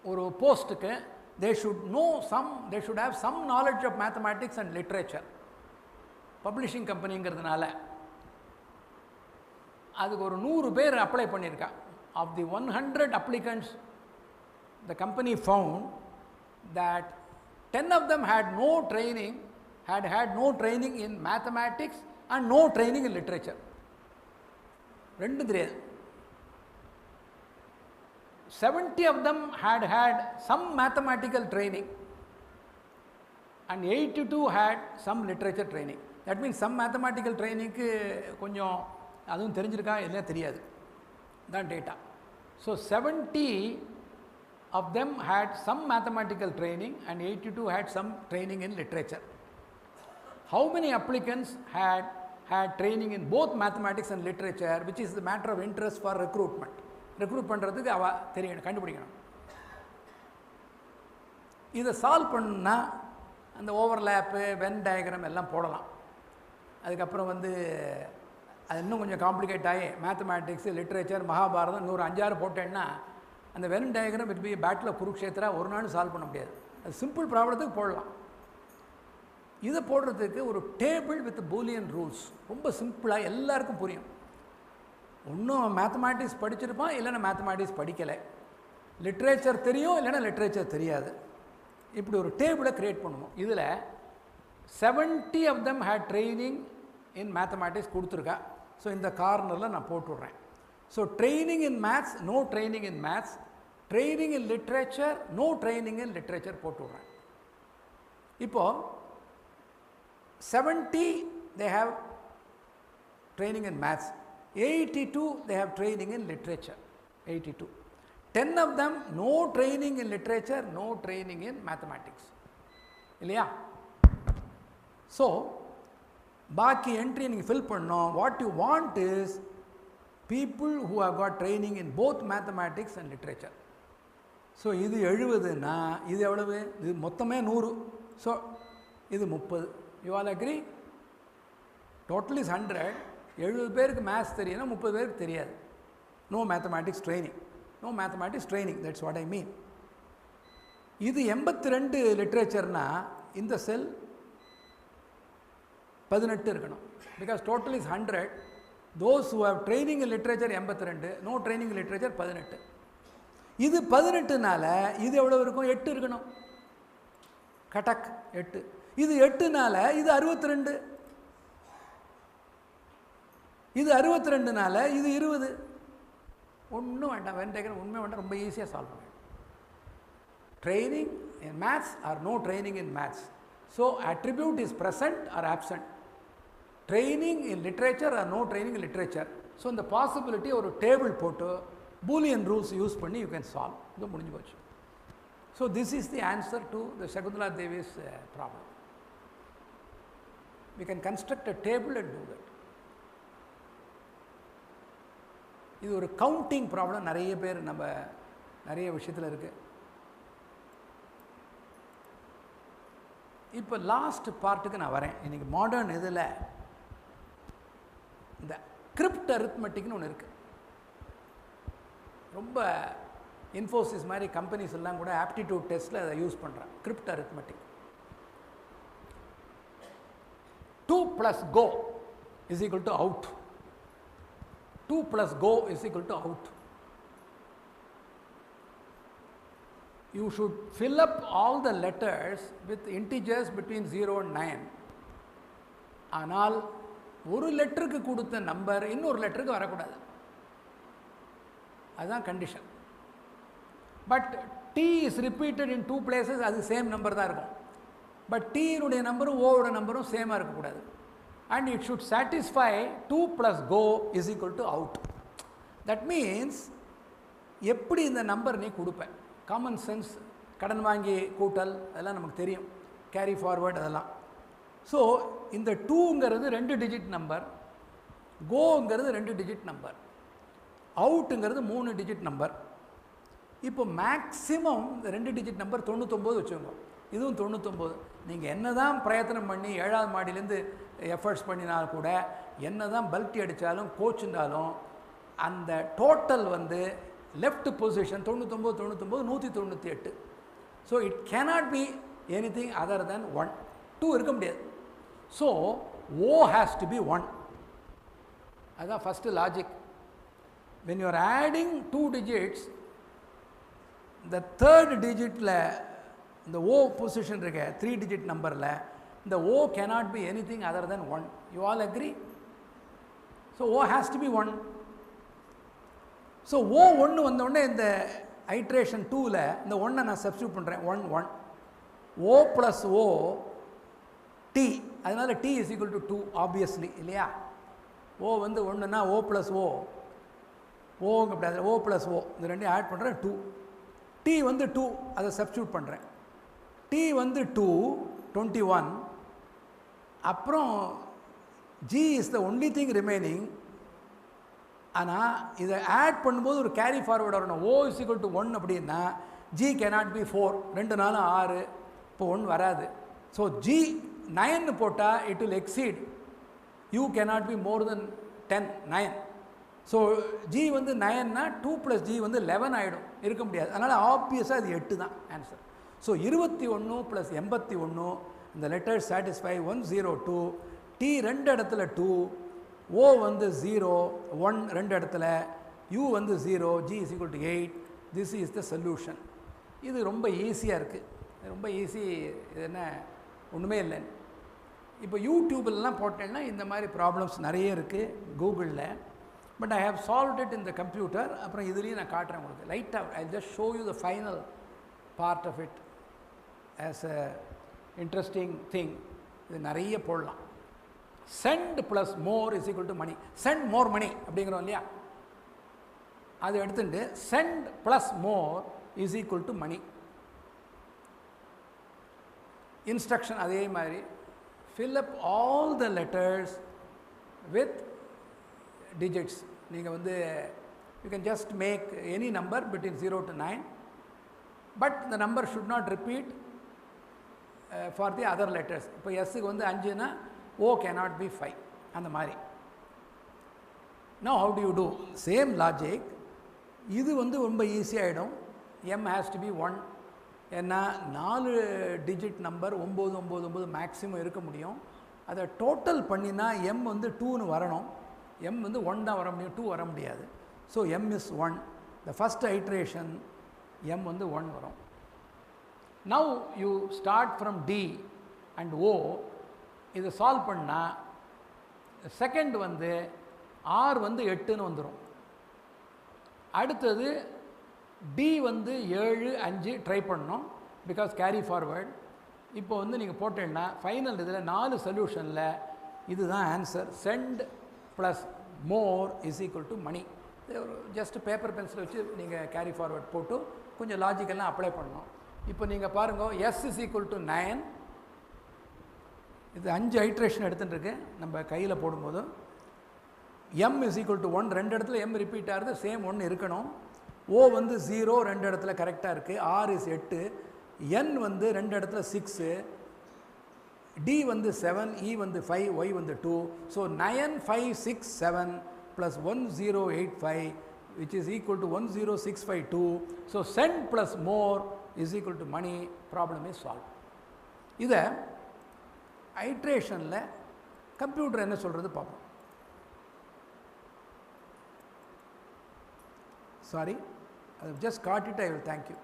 ஒரு போஸ்ட்டுக்கு they should have some knowledge of mathematics and literature. Publishing கம்பெனிங்கிறதுனால அதுக்கு ஒரு 100 பேர் அப்ளை பண்ணியிருக்கா. Of the 100 applicants, the company found that 10 of them had no training in mathematics and no training in literature. ரெண்டும் தெரியாது. 70 of them had some mathematical training and 82 had some literature training. That means some mathematical training கொஞ்சம் அதுவும் தெரிஞ்சிருக்கா இல்லையா தெரியாது, தான் data. So 70 of them had some mathematical training and 82 had some training in literature. How many applicants had training in both mathematics and literature, which is the matter of interest for recruitment? Recruit பண்ணுறதுக்கு அவள் தெரியணும், கண்டுபிடிக்கணும். இதை சால்வ் பண்ணால் அந்த ஓவர்லேப்பு, வென் டயக்ராம் எல்லாம் போடலாம். அதுக்கப்புறம் வந்து அது இன்னும் கொஞ்சம் காம்ப்ளிகேட் ஆகி மேத்தமேட்டிக்ஸு, லிட்ரேச்சர், மகாபாரதம் இன்னொரு 5-6 போட்டேன்னா அந்த Venn diagram it be battle of Kurukshetra ஒரு நாள் சால்வ் பண்ண முடியாது. அது சிம்பிள் ப்ராப்ளத்துக்கு போடலாம். இதை போடுறதுக்கு ஒரு டேபிள் வித் பூலியன் ரூல்ஸ், ரொம்ப சிம்பிளாக எல்லாருக்கும் புரியும். ஒன்றும் மேத்தமேட்டிக்ஸ் படிச்சிருப்பான், இல்லைன்னா மேத்தமேட்டிக்ஸ் படிக்கலை, லிட்ரேச்சர் தெரியும், இல்லைன்னா லிட்ரேச்சர் தெரியாது. இப்படி ஒரு டேபிளை க்ரியேட் பண்ணுவோம். இதில் 70 of them had training in mathematics கொடுத்துருக்கா. ஸோ இந்த கார்னரில் நான் போட்டு விட்றேன். So training in maths, no training in maths, training in literature, no training in literature போட்டு விட்றேன். இப்போது 70 they have training in maths, 82 they have training in literature, 82. 10 of them no training in literature, no training in mathematics. இல்லையா? ஸோ பாக்கி என்ட்ரி நீங்கள் ஃபில் பண்ணோம். What you want is people who have got training in both mathematics and literature. So இது 70னா இது எவ்வளவு? இது மொத்தமே 100. ஸோ இது 30. You all agree? Total is 100. 70 பேருக்கு மேத்ஸ் தெரியும்னா 30 பேருக்கு தெரியாது. No mathematics training, no mathematics training, that's what I mean. இது 82 லிட்ரேச்சர்னா இந்த செல் 18 இருக்கணும். Because total is 100. those who have training in literature 82, no training in literature 18. இது 18னால இது எவ்வளவு இருக்கும்? 8 இருக்கணும். கட்டக் 8. இது 8னால இது 62. இது 62னால இது 20. ஒன்றும் வேண்டாம், வென் டயக்ராம் உண்மை வேண்டாம், ரொம்ப ஈஸியாக சால்வ் பண்ணுங்க. Training in maths or no training in maths. So attribute is present or absent. Training in literature or no training in literature. So இந்த பாசிபிலிட்டி ஒரு டேபிள் போட்டு பூலியன் ரூல்ஸ் யூஸ் பண்ணி யூ கேன் சால்வ். இது முடிஞ்சு போச்சு. So this is the answer to the Shakuntala Devi's problem. We can construct a table and do that. இது ஒரு கவுண்டிங் ப்ராப்ளம். நிறைய பேர் நம்ம நிறைய விஷயத்தில் இருக்குது. இப்போ லாஸ்ட் பார்ட்டுக்கு நான் வரேன். இன்றைக்கி மாடர்ன் இதில் இந்த கிரிப்ட் அரித்மெட்டிக்னு ஒன்று இருக்குது. ரொம்ப இன்ஃபோசிஸ் மாதிரி கம்பெனிஸ் எல்லாம் கூட ஆப்டிடியூட் டெஸ்ட்டில் அதை யூஸ் பண்ணுறாங்க. Crypt arithmetic. 2 + go is equal to out. 2 + go is equal to out. You should fill up all the letters with integers between 0 and 9. ஆனால் ஒரு லெட்டருக்கு கொடுத்த நம்பர் இன்னொரு லெட்டருக்கு வரக்கூடாது. அதுதான் condition. But T is repeated in 2 places, அது சேம் நம்பர் தான் இருக்கும். பட் டீனுடைய நம்பரும் ஓவோட நம்பரும் சேமாக இருக்கக்கூடாது. And it should satisfy 2 + go is equal to out. That means எப்படி இந்த நம்பர் நீ கொடுப்பேன்? காமன் சென்ஸ், கடன் வாங்கி கூட்டல் அதெல்லாம் நமக்கு தெரியும், கேரி ஃபார்வர்ட் அதெல்லாம். ஸோ இந்த 2ங்கிறது 2 டிஜிட் நம்பர், கோங்கிறது 2 டிஜிட் நம்பர், அவுட்டுங்கிறது 3 டிஜிட் நம்பர். இப்போ மேக்ஸிமம் இந்த 2 டிஜிட் நம்பர் 99 வச்சுக்கோங்க. இதுவும் 99. நீங்கள் என்ன தான் பிரயத்தனம் பண்ணி 7வது மாடியிலேருந்து எஃபர்ட்ஸ் பண்ணினால் கூட, என்ன தான் பல்ட்டி அடித்தாலும் கோச்சுனாலும் அந்த டோட்டல் வந்து left position 99 99 198. So it cannot be anything other than 1. 2 இருக்க முடியாது. So O has to be 1. அதுதான் first logic. When you are adding 2 digits, இந்த தேர்ட் டிஜிட்டில் இந்த O பொசிஷன் இருக்க 3 டிஜிட் நம்பரில் இந்த O cannot be anything other than 1. You all agree? So O has to be 1. So O 1 வந்தோடனே இந்த ஐட்ரேஷன் 2ல் இந்த 1 நான் சப்ஸ்டியூட் பண்ணுறேன். 1 1 O + O T. அதனால் T is equal to 2 obviously, இல்லையா? O வந்து 1னா O + O, ஓங்க அப்படி அதில் O + O இந்த ரெண்டையும் ஆட் பண்ணுறேன் 2. T வந்து 2, அதை சப்ஸ்டியூட் பண்ணுறேன். T வந்து 2 21. அப்புறம் G is the only thing remaining. ஆனால் இதை ஆட் பண்ணும்போது ஒரு கேரி ஃபார்வர்டு வரணும். O is equal to 1 அப்படின்னா G cannot be 4, 2 4 6, இப்போ 1 வராது. ஸோ G 9 போட்டால் it will exceed, U cannot be more than 10, 9. So G வந்து 9னா 2 + G வந்து 11 ஆகிடும், இருக்க முடியாது. அதனால் ஆப்வியஸாக இது 8 தான் ஆன்சர். ஸோ 21 + 81, இந்த லெட்டர் சாட்டிஸ்ஃபை 102, T 2 இடத்துல 2, O வந்து 0, 1 2 இடத்துல, U வந்து 0, G is equal to 8. This is the solution. இது ரொம்ப ஈஸியாக இருக்குது, ரொம்ப ஈஸி. இது என்ன ஒன்றுமே இல்லை. இப்போ யூடியூப்லலாம் போட்டேன்னா இந்த மாதிரி ப்ராப்ளம்ஸ் நிறைய இருக்குது கூகுளில். But I have solved it in the computer. அப்புறம் இதுலேயும் நான் காட்டுறேன் உங்களுக்கு லைட்டாக. I just show you the final part of it as a interesting thing. இது நிறைய போடலாம். Send plus more is equal to money. Send more money அப்படிங்கிறோம் இல்லையா, அது எடுத்துட்டு send plus more is equal to money. Instruction அதே மாதிரி, fill up all the letters with digits. நீங்கள் வந்து you can just make any number between 0 to 9, but the number should not repeat for the other letters. இப்போ எஸ்ஸுக்கு வந்து 5னா O cannot be 5, அந்த மாதிரி. Now how do you do? Same logic. இது வந்து ரொம்ப ஈஸியாகிடும். M has to be 1. ஏன்னா 4 டிஜிட் நம்பர் 999 மேக்ஸிமம் இருக்க முடியும். அதை டோட்டல் பண்ணினா M வந்து 2ன்னு வரணும். M வந்து 1 தான் வர முடியும், 2 வர முடியாது. So M is 1. The first iteration M வந்து 1 வரும். Now you start from D and O. இதை சால்வ் பண்ணால் செகண்ட் வந்து R வந்து 8ன்னு வந்துடும். அடுத்தது D வந்து 7 5 ட்ரை பண்ணோம், பிகாஸ் கேரி ஃபார்வர்ட். இப்போ வந்து நீங்கள் போட்டேன்னா ஃபைனல் இதில் 4 சொல்யூஷனில் இதுதான் answer. Send plus more is equal to money. Just paper pencil வச்சு நீங்கள் கேரி ஃபார்வர்ட் போட்டு கொஞ்சம் லாஜிக்கெல்லாம் அப்ளை பண்ணணும். இப்போ நீங்கள் பாருங்கள், எஸ் இஸ் ஈக்குவல் டு 9. இது 5 ஐட்ரேஷன் எடுத்துகிட்டு இருக்கு நம்ம கையில் போடும்போது. M இஸ் ஈக்குவல் டு 1, 2 இடத்துல M ரிப்பீட் ஆகுது, சேம் 1 இருக்கணும். O வந்து 0, 2 இடத்துல கரெக்டாக இருக்குது. R இஸ் 8, N வந்து 2 இடத்துல 6, D வந்து 7, E வந்து 5, Y வந்து 2. So 9 5 6 7 plus 1085 which is equal to 10652. So send plus more is equal to money. Problem is solve. இதை ஐட்ரேஷனில் கம்ப்யூட்டர் என்ன சொல்கிறது பார்ப்போம். Sorry, I have just caught it. I will thank you.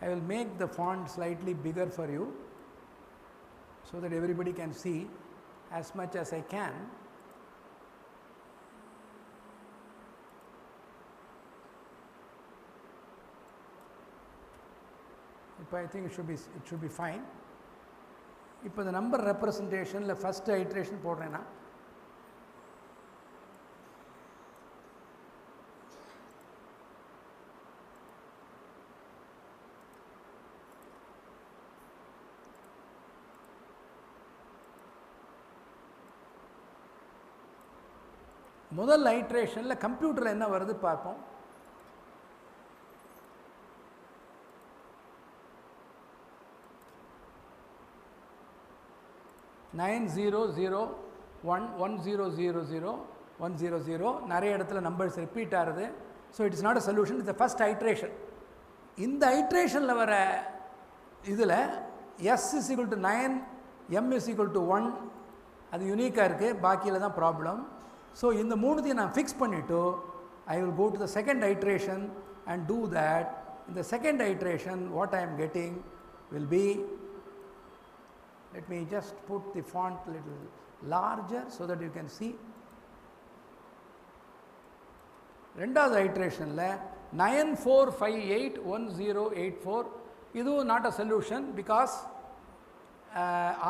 I will make the font slightly bigger for you so that everybody can see as much as I can. I think it should be fine. இப்போ the number representation la first iteration போடுறேன்னா முதல் ஐட்ரேஷனில் கம்ப்யூட்டரில் என்ன வருது பார்ப்போம். நைன் 0 0 1 1 0 0 0 1 0 0 நிறைய இடத்துல நம்பர்ஸ் ரிப்பீட் ஆகுது. So it's not a solution, it's the first iteration. இந்த ஐட்ரேஷனில் வர இதில் S is equal to 9, M is equal to 1 அது யூனிக்காக இருக்குது, பாக்கியில் தான் ப்ராப்ளம். ஸோ இந்த மூணுத்தையும் நான் ஃபிக்ஸ் பண்ணிவிட்டு I will go to the second iteration and do that. In the second iteration what I am getting will be, let me just put the font a little larger so that you can see. ரெண்டாவது ஐட்ரேஷனில் 94581084. இதுவும் not a solution because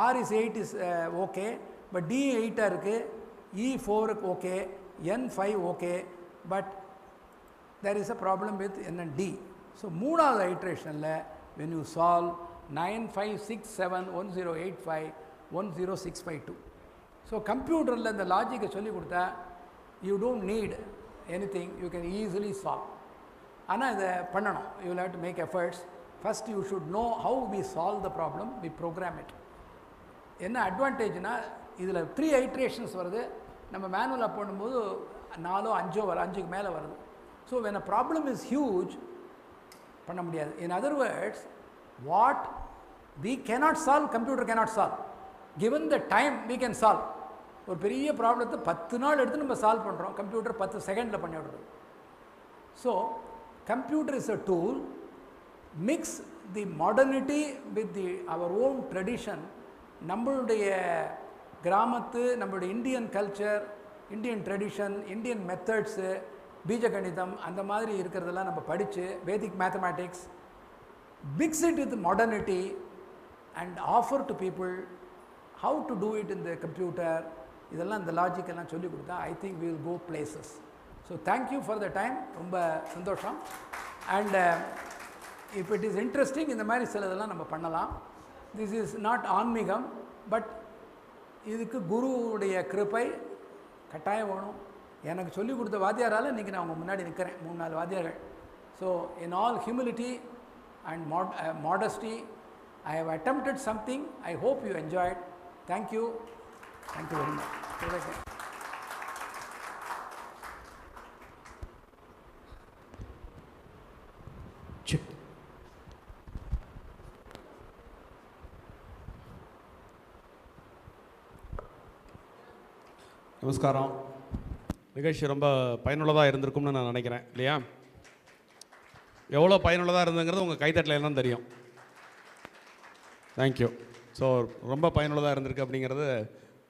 R is 8 is okay, but D 8 இருக்குது, E 4 okay, N 5 okay, but there is a problem with N and D. So மூணாவது ஐட்ரேஷனில் when you solve 95671085 ஸோ கம்ப்யூட்டரில் இந்த லாஜிக்கை சொல்லி கொடுத்தா you don't need anything, you can easily solve. ஆனால் இதை பண்ணணும், you will have to make efforts. First you should know how we solve the problem, we program it. என்ன அட்வான்டேஜ்னா இதில் 3 ஐட்ரேஷன்ஸ் வருது, நம்ம மேனுவலாக பண்ணும்போது 4 5 வரும், 5க்கு மேலே வருது. So when a problem is huge பண்ண முடியாது. In other words, what we cannot solve, computer cannot solve. Given the time we can solve. ஒரு பெரிய ப்ராப்ளத்தை 10 நாள் எடுத்து நம்ம சால்வ் பண்ணுறோம், கம்ப்யூட்டர் 10 செகண்டில் பண்ணி விடுறது. So computer is a tool, mix the modernity with our own tradition. நம்மளுடைய கிராமத்து, நம்மளுடைய Indian culture, Indian tradition, Indian methods, பீஜகணிதம் அந்த மாதிரி இருக்கிறதெல்லாம் நம்ம படித்து, Vedic mathematics, mix it with modernity and offer to people how to do it in the computer. இதெல்லாம் இந்த லாஜிக் எல்லாம் சொல்லி கொடுத்தா I think we will go places. So thank you for the time, ரொம்ப சந்தோஷம். And if it is interesting இந்த மாதிரி சிலதெல்லாம் நம்ம பண்ணலாம். This is not ஆன்மீகம், பட் இதுக்கு குருவுடைய கிருபை கட்டாயம் வேணும். எனக்கு சொல்லிக் கொடுத்த வாத்தியாரால் இன்றைக்கி நான் உங்கள் முன்னாடி நிற்கிறேன், 3-4 வாத்தியார்கள். So in all humility and modesty I have attempted something. I hope you enjoyed. Thank you. Thank you very much. Chip. நமஸ்காரம். நிகழ்ச்சி ரொம்ப பயனுள்ளதாக இருந்திருக்கும்னு நான் நினைக்கிறேன், இல்லையா? எவ்வளோ பயனுள்ளதாக இருந்ததுங்கிறது உங்கள் கைத்தட்டில் எல்லாம் தெரியும். தேங்க்யூ. ஸோ ரொம்ப பயனுள்ளதாக இருந்திருக்கு அப்படிங்கிறது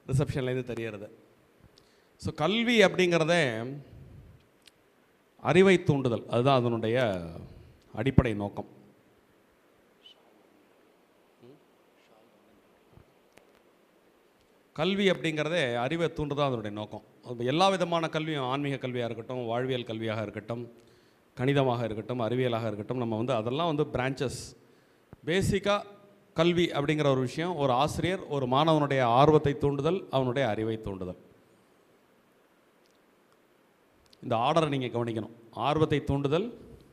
ரிசப்ஷன்லேருந்து தெரியறது. ஸோ கல்வி அப்படிங்கிறதே அறிவை தூண்டுதல், அதுதான் அதனுடைய அடிப்படை நோக்கம். கல்வி அப்படிங்கிறதே அறிவை தூண்டுதான் அதனுடைய நோக்கம். எல்லா விதமான கல்வியும், ஆன்மீக கல்வியாக இருக்கட்டும், வாழ்வியல் கல்வியாக இருக்கட்டும், கணிதமாக இருக்கட்டும், அறிவியலாக இருக்கட்டும், நம்ம அதெல்லாம் பிரான்ச்சஸ். பேசிக்காக கல்வி அப்படிங்கிற ஒரு விஷயம், ஒரு ஆசிரியர் ஒரு மாணவனுடைய ஆர்வத்தை தூண்டுதல், அவனுடைய அறிவை தூண்டுதல். இந்த ஆர்டரை நீங்கள் கவனிக்கணும். ஆர்வத்தை தூண்டுதல்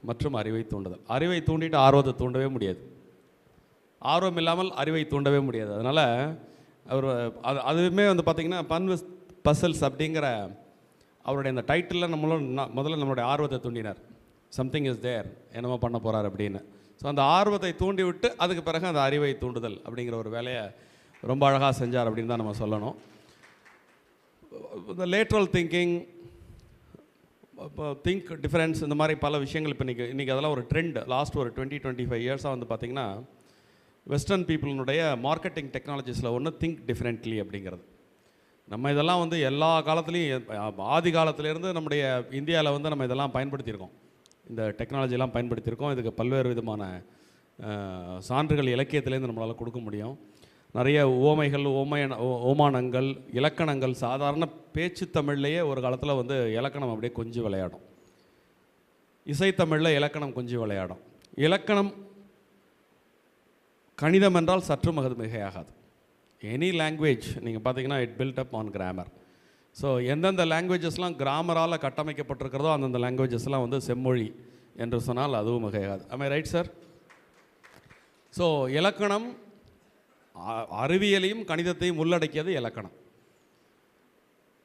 மற்றும் அறிவை தூண்டுதல். அறிவை தூண்டிட்டு ஆர்வத்தை தூண்டவே முடியாது, ஆர்வம் இல்லாமல் அறிவை தூண்டவே முடியாது. அதனால் அவர் அதுவுமே பார்த்திங்கன்னா ஃபன் வித் பசில்ஸ் அப்படிங்கிற அவருடைய அந்த டைட்டிலில் முதல்ல நம்மளுடைய ஆர்வத்தை தூண்டினார். சம்திங் இஸ் தேர், என்னமோ பண்ண போகிறார் அப்படின்னு. ஸோ அந்த ஆர்வத்தை தூண்டி விட்டு அதுக்கு பிறகு அந்த அறிவை தூண்டுதல் அப்படிங்கிற ஒரு வேலையை ரொம்ப அழகாக செஞ்சார் அப்படின்னு தான் நம்ம சொல்லணும். இந்த லேட்ரல் திங்கிங், திங்க் டிஃபரன்ஸ், இந்த மாதிரி பல விஷயங்கள் இப்போ இன்றைக்கி அதெல்லாம் ஒரு ட்ரெண்ட். லாஸ்ட் ஒரு 20-25 இயர்ஸாக பார்த்திங்கன்னா வெஸ்டர்ன் பீப்புளினுடைய மார்க்கெட்டிங் டெக்னாலஜிஸில் ஒன்று திங்க் டிஃப்ரெண்ட்லி அப்படிங்கிறது. நம்ம இதெல்லாம் எல்லா காலத்துலேயும், ஆதி காலத்திலேருந்து நம்முடைய இந்தியாவில் நம்ம இதெல்லாம் பயன்படுத்தியிருக்கோம். இந்த டெக்னாலஜிலாம் பயன்படுத்தியிருக்கோம். இதுக்கு பல்வேறு விதமான சான்றுகள் இலக்கியத்திலேருந்து நம்மளால் கொடுக்க முடியும். நிறைய ஓமைகள், ஓமானங்கள், இலக்கணங்கள், சாதாரண பேச்சு தமிழ்லேயே ஒரு காலத்தில் இலக்கணம் அப்படியே கொஞ்சம் விளையாடும். இசைத்தமிழில் இலக்கணம் கொஞ்சம் விளையாடும். இலக்கணம் கணிதம் என்றால் சற்று மிகையாகாது. எனி லாங்குவேஜ் நீங்கள் பார்த்தீங்கன்னா it build up on grammar. So எந்தெந்த லாங்குவேஜஸ்லாம் கிராமரால் கட்டமைக்கப்பட்டிருக்கிறதோ அந்தந்த லாங்குவேஜஸ்லாம் செம்மொழி என்று சொன்னால் அதுவும் மிகையாகாது. am I right sir? So இலக்கணம் அறிவியலையும் கணிதத்தையும் உள்ளடக்கியது இலக்கணம்.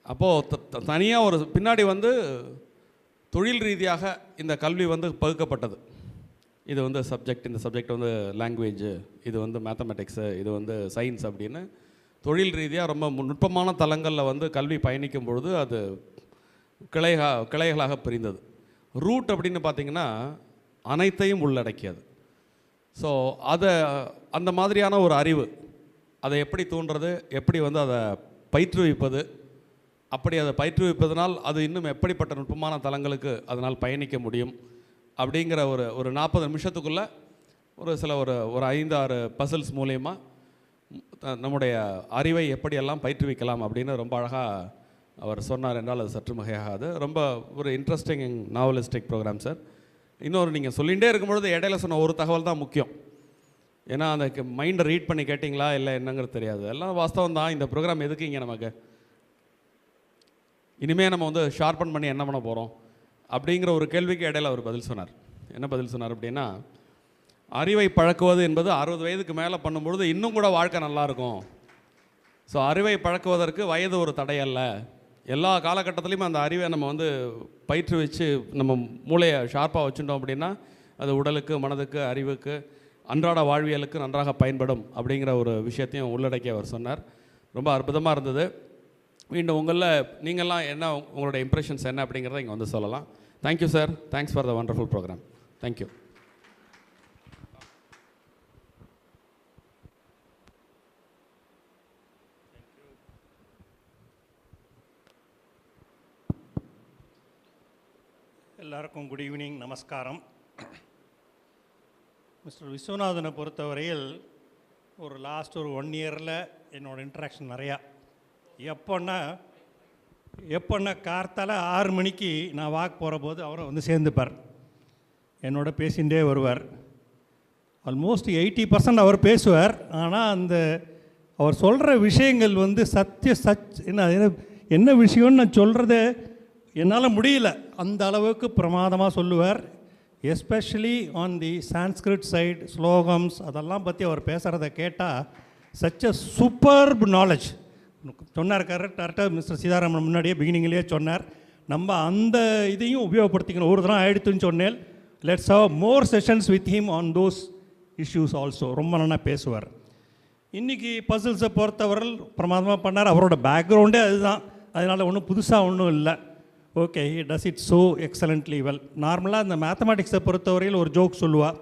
அப்போது தனியாக ஒரு பின்னாடி தொழில் ரீதியாக இந்த கல்வி பகுக்கப்பட்டது. இது சப்ஜெக்ட், இந்த சப்ஜெக்ட் லாங்குவேஜ், இது மேத்தமெட்டிக்ஸு, இது சயின்ஸ் அப்படின்னு தொழில் ரீதியாக ரொம்ப நுட்பமான தளங்களில் கல்வி பயணிக்கும் பொழுது அது கிளைகளாக பிரிந்தது. ரூட் அப்படின்னு பார்த்திங்கன்னா அனைத்தையும் உள்ளடக்கியது. ஸோ அந்த மாதிரியான ஒரு அறிவு, அதை எப்படி தூண்டுறது, எப்படி அதை பயிற்றுவிப்பது, அப்படி அதை பயிற்றுவிப்பதனால் அது இன்னும் எப்படிப்பட்ட நுட்பமான தளங்களுக்கு அதனால் பயணிக்க முடியும் அப்படிங்கிற ஒரு 40 நிமிஷத்துக்குள்ளே ஒரு சில ஒரு 5-6 பசில்ஸ் மூலயமா நம்முடைய அறிவை எப்படியெல்லாம் பயிற்றுவிக்கலாம் அப்படின்னு ரொம்ப அழகாக அவர் சொன்னார் என்றால் அது சற்று மிகையாகாது. ரொம்ப ஒரு இன்ட்ரெஸ்டிங் நாவலிஸ்டிக் ப்ரோக்ராம் சார். இன்னொரு நீங்கள் சொல்லிகிட்டே இருக்கும்பொழுது இடையில சொன்ன ஒரு தகவல் தான் முக்கியம். ஏன்னா அந்த மைண்டை ரீட் பண்ணி கேட்டிங்களா இல்லை என்னங்கிறது தெரியாது. எல்லாம் வாஸ்தவம் தான். இந்த ப்ரோக்ராம் எதுக்கு இங்கே நமக்கு இனிமேல் நம்ம வந்து ஷார்பன் பண்ணி என்ன பண்ண போகிறோம் அப்படிங்கிற ஒரு கேள்விக்கு இடையில அவர் பதில் சொன்னார். என்ன பதில் சொன்னார் அப்படின்னா, அறிவை பழக்குவது என்பது 60 வயதுக்கு மேலே பண்ணும்பொழுது இன்னும் கூட வாழ்க்கை நல்லாயிருக்கும். ஸோ அறிவை பழக்குவதற்கு வயது ஒரு தடையல்ல. எல்லா காலகட்டத்திலையும் அந்த அறிவை நம்ம வந்து பயிற்று வச்சு நம்ம மூளையை ஷார்ப்பாக வச்சுட்டோம் அப்படின்னா அது உடலுக்கு, மனதுக்கு, அறிவுக்கு, அன்றாட வாழ்வியலுக்கு நன்றாக பயன்படும் அப்படிங்கிற ஒரு விஷயத்தையும் உள்ளடக்கி அவர் சொன்னார். ரொம்ப அற்புதமாக இருந்தது. மீண்டும் உங்களில் நீங்கள்லாம் என்ன உங்களோட இம்ப்ரெஷன்ஸ் என்ன அப்படிங்கிறத இங்கே வந்து சொல்லலாம். Thank you sir. Thanks for the wonderful program. Thank you. எல்லாருக்கும் குட் ஈவினிங், நமஸ்காரம். மிஸ்டர் விஸ்வநாதனை பொறுத்தவரையில் ஒரு லாஸ்ட் ஒரு 1 இயரில் என்னோடய இன்ட்ராக்ஷன் நிறையா. எப்போன்னா கார்த்தால 6 மணிக்கு நான் வாக் போகிற போது அவரை வந்து சேர்ந்துப்பார், என்னோட பேசிகிட்டே வருவார். ஆல்மோஸ்ட் 80% அவர் பேசுவார். ஆனால் அந்த அவர் சொல்கிற விஷயங்கள் வந்து என்ன விஷயம்னு நான் சொல்கிறத என்னால் முடியல. அந்த அளவுக்கு பிரமாதமாக சொல்லுவார். Especially on the Sanskrit side, ஸ்லோகம்ஸ் அதெல்லாம் பற்றி அவர் பேசுகிறத கேட்டால் சச் அ சூப்பர்ப் நாலேஜ். சொன்னார் கரெக்டாக மிஸ்டர் சீதாராமன் முன்னாடியே பிகினிங்லேயே சொன்னார். நம்ம அந்த இதையும் உபயோகப்படுத்திக்கணும். ஒரு தரம் ஆயிடுத்துன்னு சொன்னேன். Let's have more sessions with him on those issues also. ரொம்ப நல்லா பேசுவார். இன்றைக்கி பசில்ஸை பொறுத்தவரை பிரமாதமாக பண்ணார். அவரோட பேக்ரவுண்டே அதுதான், அதனால் ஒன்றும் புதுசாக ஒன்றும் இல்லை. Okay, he does it so excellently well. நார்மலாக இந்த மேத்தமேட்டிக்ஸை பொறுத்தவரையில் ஒரு ஜோக் சொல்லுவாள்.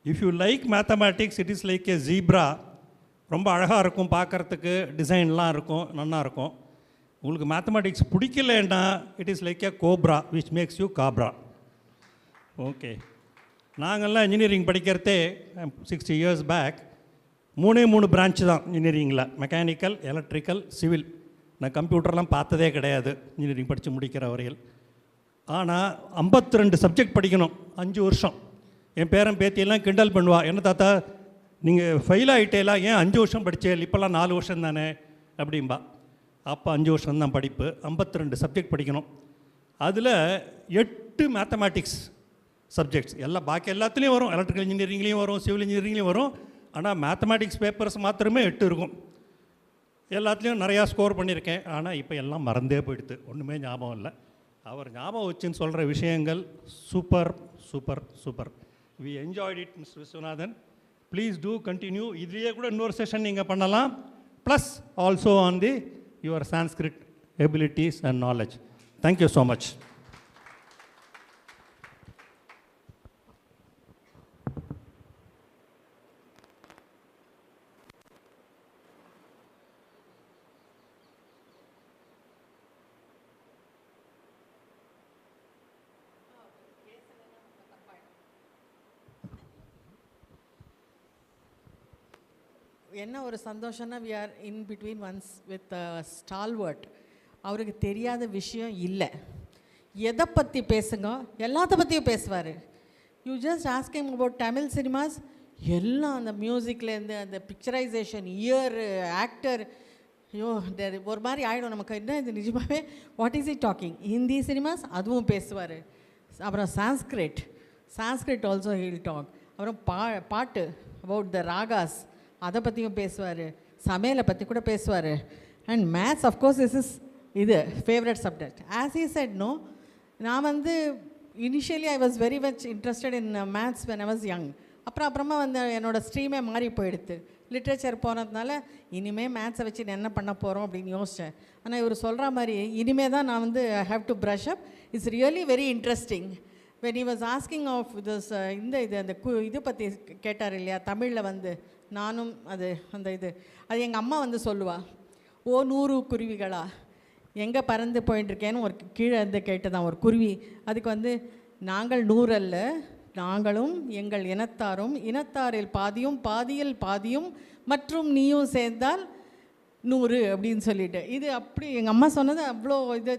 If you like mathematics it is like A zebra. ரொம்ப அழகாக இருக்கும் பார்க்குறதுக்கு, டிசைன்லாம் இருக்கும், நல்லா இருக்கும். உங்களுக்கு மேத்தமேட்டிக்ஸ் பிடிக்கலன்னா it is like a cobra which makes you காப்ரா. ஓகே, நாங்கள்லாம் இன்ஜினியரிங் படிக்கிறதே 60 years பேக் 3 பிரான்ச்சு தான் இன்ஜினியரிங்கில். Mechanical, electrical, civil. நான் கம்ப்யூட்டர்லாம் பார்த்ததே கிடையாது இன்ஜினியரிங் படித்து முடிக்கிற வரையில். ஆனால் 52 சப்ஜெக்ட் படிக்கணும் 5 வருஷம். என் பேரன் பேத்தியெல்லாம் கிண்டல் பண்ணுவா, என்ன தாத்தா நீங்கள் ஃபெயில் ஆகிட்டேலாம், ஏன் 5 வருஷம் படித்தேன், இப்போல்லாம் 4 வருஷம் தானே அப்படின்பா. அப்போ 5 வருஷம் தான் படிப்பு. 52 சப்ஜெக்ட் படிக்கணும். அதில் 8 மேத்தமேட்டிக்ஸ் சப்ஜெக்ட்ஸ். பாக்கி எல்லாத்துலேயும் வரும், எலக்ட்ரிக்கல் இன்ஜினியரிங்லேயும் வரும், சிவில் இன்ஜினியரிங்லேயும் வரும். ஆனால் மேத்தமேட்டிக்ஸ் பேப்பர்ஸ் மாத்திரமே 8 இருக்கும். எல்லாத்துலேயும் நிறையா ஸ்கோர் பண்ணியிருக்கேன். ஆனால் இப்போ எல்லாம் மறந்தே போயிடுது, ஒன்றுமே ஞாபகம் இல்லை. அவர் ஞாபகம் வச்சுன்னு சொல்கிற விஷயங்கள் super super super. We enjoyed it mister Viswanathan. Please do continue. இதுலேயே கூட இன்னொரு செஷன் நீங்கள் பண்ணலாம். Plus also on the your Sanskrit abilities and knowledge. Thank you so much. என்ன ஒரு சந்தோஷம்னா, we are in between ones with stalwart. அவருக்கு தெரியாத விஷயம் இல்லை. எதை பற்றி பேசுங்க, எல்லாத்த பற்றியும் பேசுவார். You just asking about Tamil cinemas, எல்லாம் அந்த மியூசிக்லேருந்து அந்த பிக்சரைசேஷன், இயர், ஆக்டர், ஐயோ ஒரு மாதிரி ஆகிடும் நமக்கு. என்ன இது நிஜமாகவே what is it talking. Hindi cinemas அதுவும் பேசுவார். அப்புறம் சான்ஸ்கிரிட் ஆல்சோ ஹில் டாக். அப்புறம் பாட்டு அபவுட் த ராகாஸ் அதை பற்றியும் பேசுவார். சமையலை பற்றி கூட பேசுவார். அண்ட் மேத்ஸ் அஃப்கோர்ஸ் இது ஃபேவரட் சப்ஜெக்ட். ஆஸ் ஈ செட் நோ, நான் வந்து initially I was very much interested in maths when I was young. அப்புறமா வந்து என்னோடய ஸ்ட்ரீமே மாறி போயிடுது. லிட்ரேச்சர் போனதுனால இனிமேல் மேத்ஸை வச்சு என்ன பண்ண போகிறோம் அப்படின்னு யோசித்தேன். ஆனால் இவர் சொல்கிற மாதிரி இனிமேல் தான் நான் வந்து I have to brush up. It's really very interesting. When he was asking of this இது பற்றி கேட்டார் இல்லையா, தமிழில் வந்து நானும் அது எங்கள் அம்மா வந்து சொல்லுவாள், ஓ 100 குருவிகளா எங்கே பறந்து போயிட்டுருக்கேன்னு ஒரு கீழே வந்து கேட்டுதான் ஒரு குருவி. அதுக்கு வந்து நாங்கள் 100 அல்ல, நாங்களும் எங்கள் இனத்தாரும் இனத்தாரில் பாதியும் பாதியில் பாதியும் மற்றும் நீயும் சேர்ந்தால் 100 அப்படின்னு சொல்லிட்டு. இது அப்படி எங்கள் அம்மா சொன்னது அவ்வளோ இது.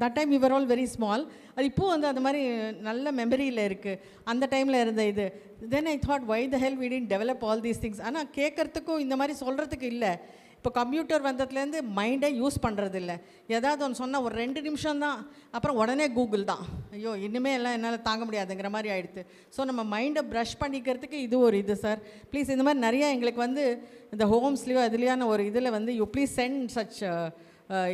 That time we were all very small. அது இப்போது வந்து அந்த மாதிரி நல்ல மெமரியில் இருக்குது, அந்த டைமில் இருந்த இது. Then I thought why the hell we didn't develop all these things. ஆனால் கேட்குறதுக்கும் இந்த மாதிரி சொல்கிறதுக்கு இல்லை. இப்போ கம்ப்யூட்டர் வந்ததுலேருந்து மைண்டை யூஸ் பண்ணுறது இல்லை. ஏதாவது ஒன்று சொன்னால் ஒரு 2 நிமிஷம் தான், அப்புறம் உடனே கூகுள் தான். ஐயோ இனிமே எல்லாம் என்னால் தாங்க முடியாதுங்கிற மாதிரி ஆகிடுது. ஸோ நம்ம மைண்டை ப்ரஷ் பண்ணிக்கிறதுக்கு இது ஒரு இது சார். ப்ளீஸ் இந்த மாதிரி நிறையா எங்களுக்கு வந்து இந்த ஹோம்ஸ்லேயோ அதுலேயான ஒரு இதில் வந்து யூ ப்ளீஸ் சென்ட் சச்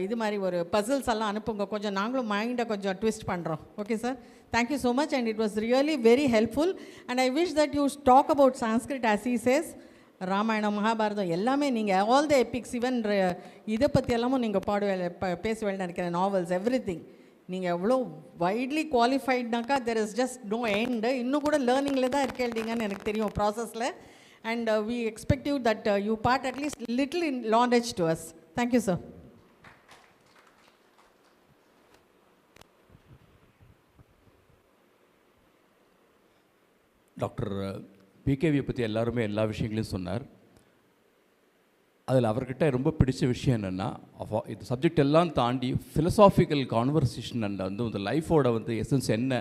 இது மாதிரி ஒரு பசில்ஸ் எல்லாம் அனுப்புங்க. கொஞ்சம் நாங்களும் மைண்டை கொஞ்சம் ட்விஸ்ட் பண்ணுறோம். Okay sir, thank you so much and it was really very helpful. And I wish that you talk about Sanskrit as he says. Ramayana Mahabharata எல்லாமே நீங்கள் ஆல் த எபிக்ஸ் ஈவன் இதை பற்றி எல்லாமும் நீங்கள் பேசுவேன்னு நினைக்கிறேன். நாவல்ஸ் எவ்ரி திங் நீங்கள் எவ்வளோ வைட்லி குவாலிஃபைட்னாக்கா there is just no end. இன்னும் கூட லேர்னிங்கில் தான் இருக்கீங்கன்னு எனக்கு தெரியும் ப்ராசஸில். And we expect you that you part at least little in knowledge to us. Thank you sir. Doctor பிகேவியை பற்றி எல்லாருமே எல்லா விஷயங்களையும் சொன்னார். அதில் அவர்கிட்ட ரொம்ப பிடிச்ச விஷயம் என்னென்னா, இது சப்ஜெக்ட் எல்லாம் தாண்டி ஃபிலசாஃபிக்கல் கான்வர்சேஷன் அண்ட் வந்து இந்த லைஃபோட வந்து எசன்ஸ் என்ன,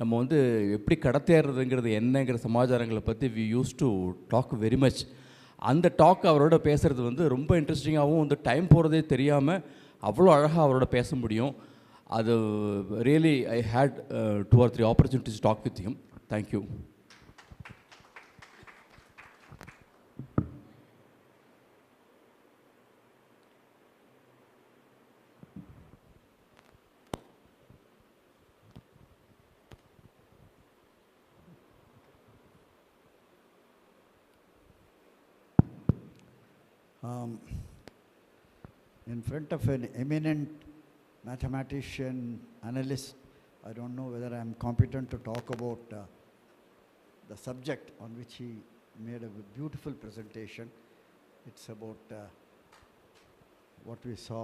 நம்ம வந்து எப்படி கடத்தேறதுங்கிறது என்னங்கிற சமாச்சாரங்களை பற்றி we use to talk very much. அந்த டாக் அவரோட பேசுகிறது வந்து ரொம்ப இன்ட்ரெஸ்டிங்காகவும் வந்து டைம் போகிறதே தெரியாமல் அவ்வளோ அழகாக அவரோட பேச முடியும். அது really I hate 2 or 3 opportunities talk with him. Thank you. In front of an eminent mathematician, analyst, I don't know whether I am competent to talk about the subject on which he made a beautiful presentation. It's about what we saw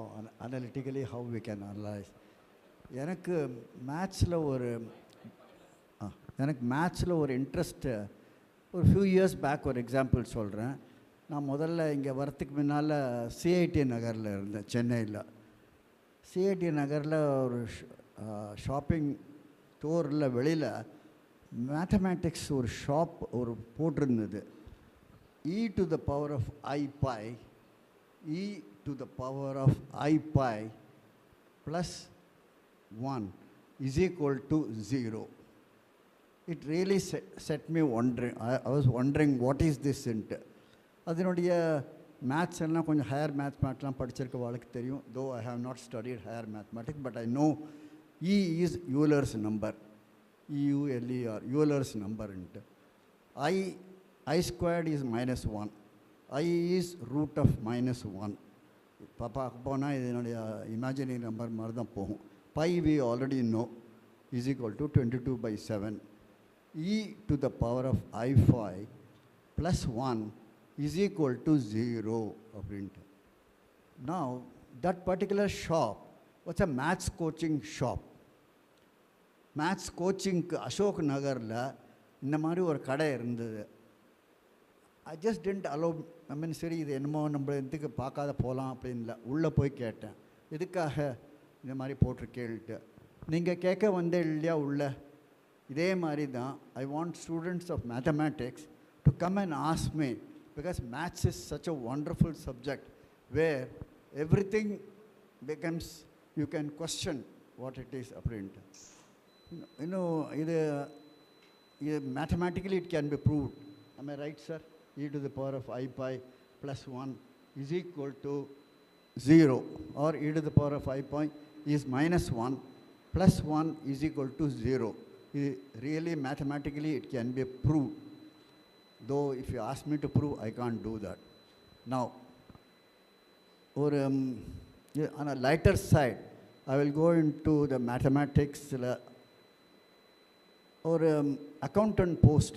analytically, how we can analyze. எனக்கு மேத்ஸில் ஒரு இன்ட்ரெஸ்ட்டு ஒரு ஃபியூ இயர்ஸ் பேக் ஒரு எக்ஸாம்பிள் சொல்கிறேன். நான் முதல்ல இங்கே வரத்துக்கு முன்னால் சிஐடி நகரில் இருந்தேன், சென்னையில். சிஐடி நகரில் ஒரு ஷாப்பிங் ஸ்டோரில் வெளியில் மேத்தமேட்டிக்ஸ் ஒரு ஷாப் ஒரு போட்டிருந்தது. e to the power of I pi, e to the power of I pi plus 1 is equal to 0. It really set me wondering. I was wondering what is this into. அதனுடைய மேத்ஸ் எல்லாம் கொஞ்சம் ஹையர் மேத்மெட்டிக்ஸ்லாம் படிச்சிருக்க வாழ்க்கை தெரியும். Though I have not studied higher mathematics, but I know e is Euler's number, EULER, Euler's நம்பர்ன்ட்டு. I squared is -1, I is root of -1. பார்க்க போனால் இது என்னுடைய இமேஜினரி நம்பர் மாதிரி தான் போகும். By we already know is equal to 22/7. e to the power of I5 plus 1 is equal to 0 அப்படின்ட்டு. Now that particular shop was a maths coaching shop. Maths கோச்சிங்க்கு அசோக் நகரில் இந்த மாதிரி ஒரு கடை இருந்தது. I just tend allow, I mean சரி இது என்னமோ நம்ம எதுக்கு பார்க்காத போகலாம் அப்படின்ல உள்ளே போய் கேட்டேன், எதுக்காக இந்த மாதிரி போட்டிருக்கேன்ட்டு. நீங்கள் கேட்க வந்தே இல்லையா உள்ள? இதே மாதிரி தான் I want students of mathematics to come and ask me, because maths is such a wonderful subject where everything becomes, you can question what it is அப்படின்ட்டு. You know, mathematically it can be proved. Am I right, sir? E to the power of I pi plus 1 is equal to 0, or e to the power of I pi is -1 plus 1 is equal to 0. Really mathematically it can be proved. Though if you ask me to prove, I can't do that. Now, or on a lighter side, I will go into the mathematics or accountant post.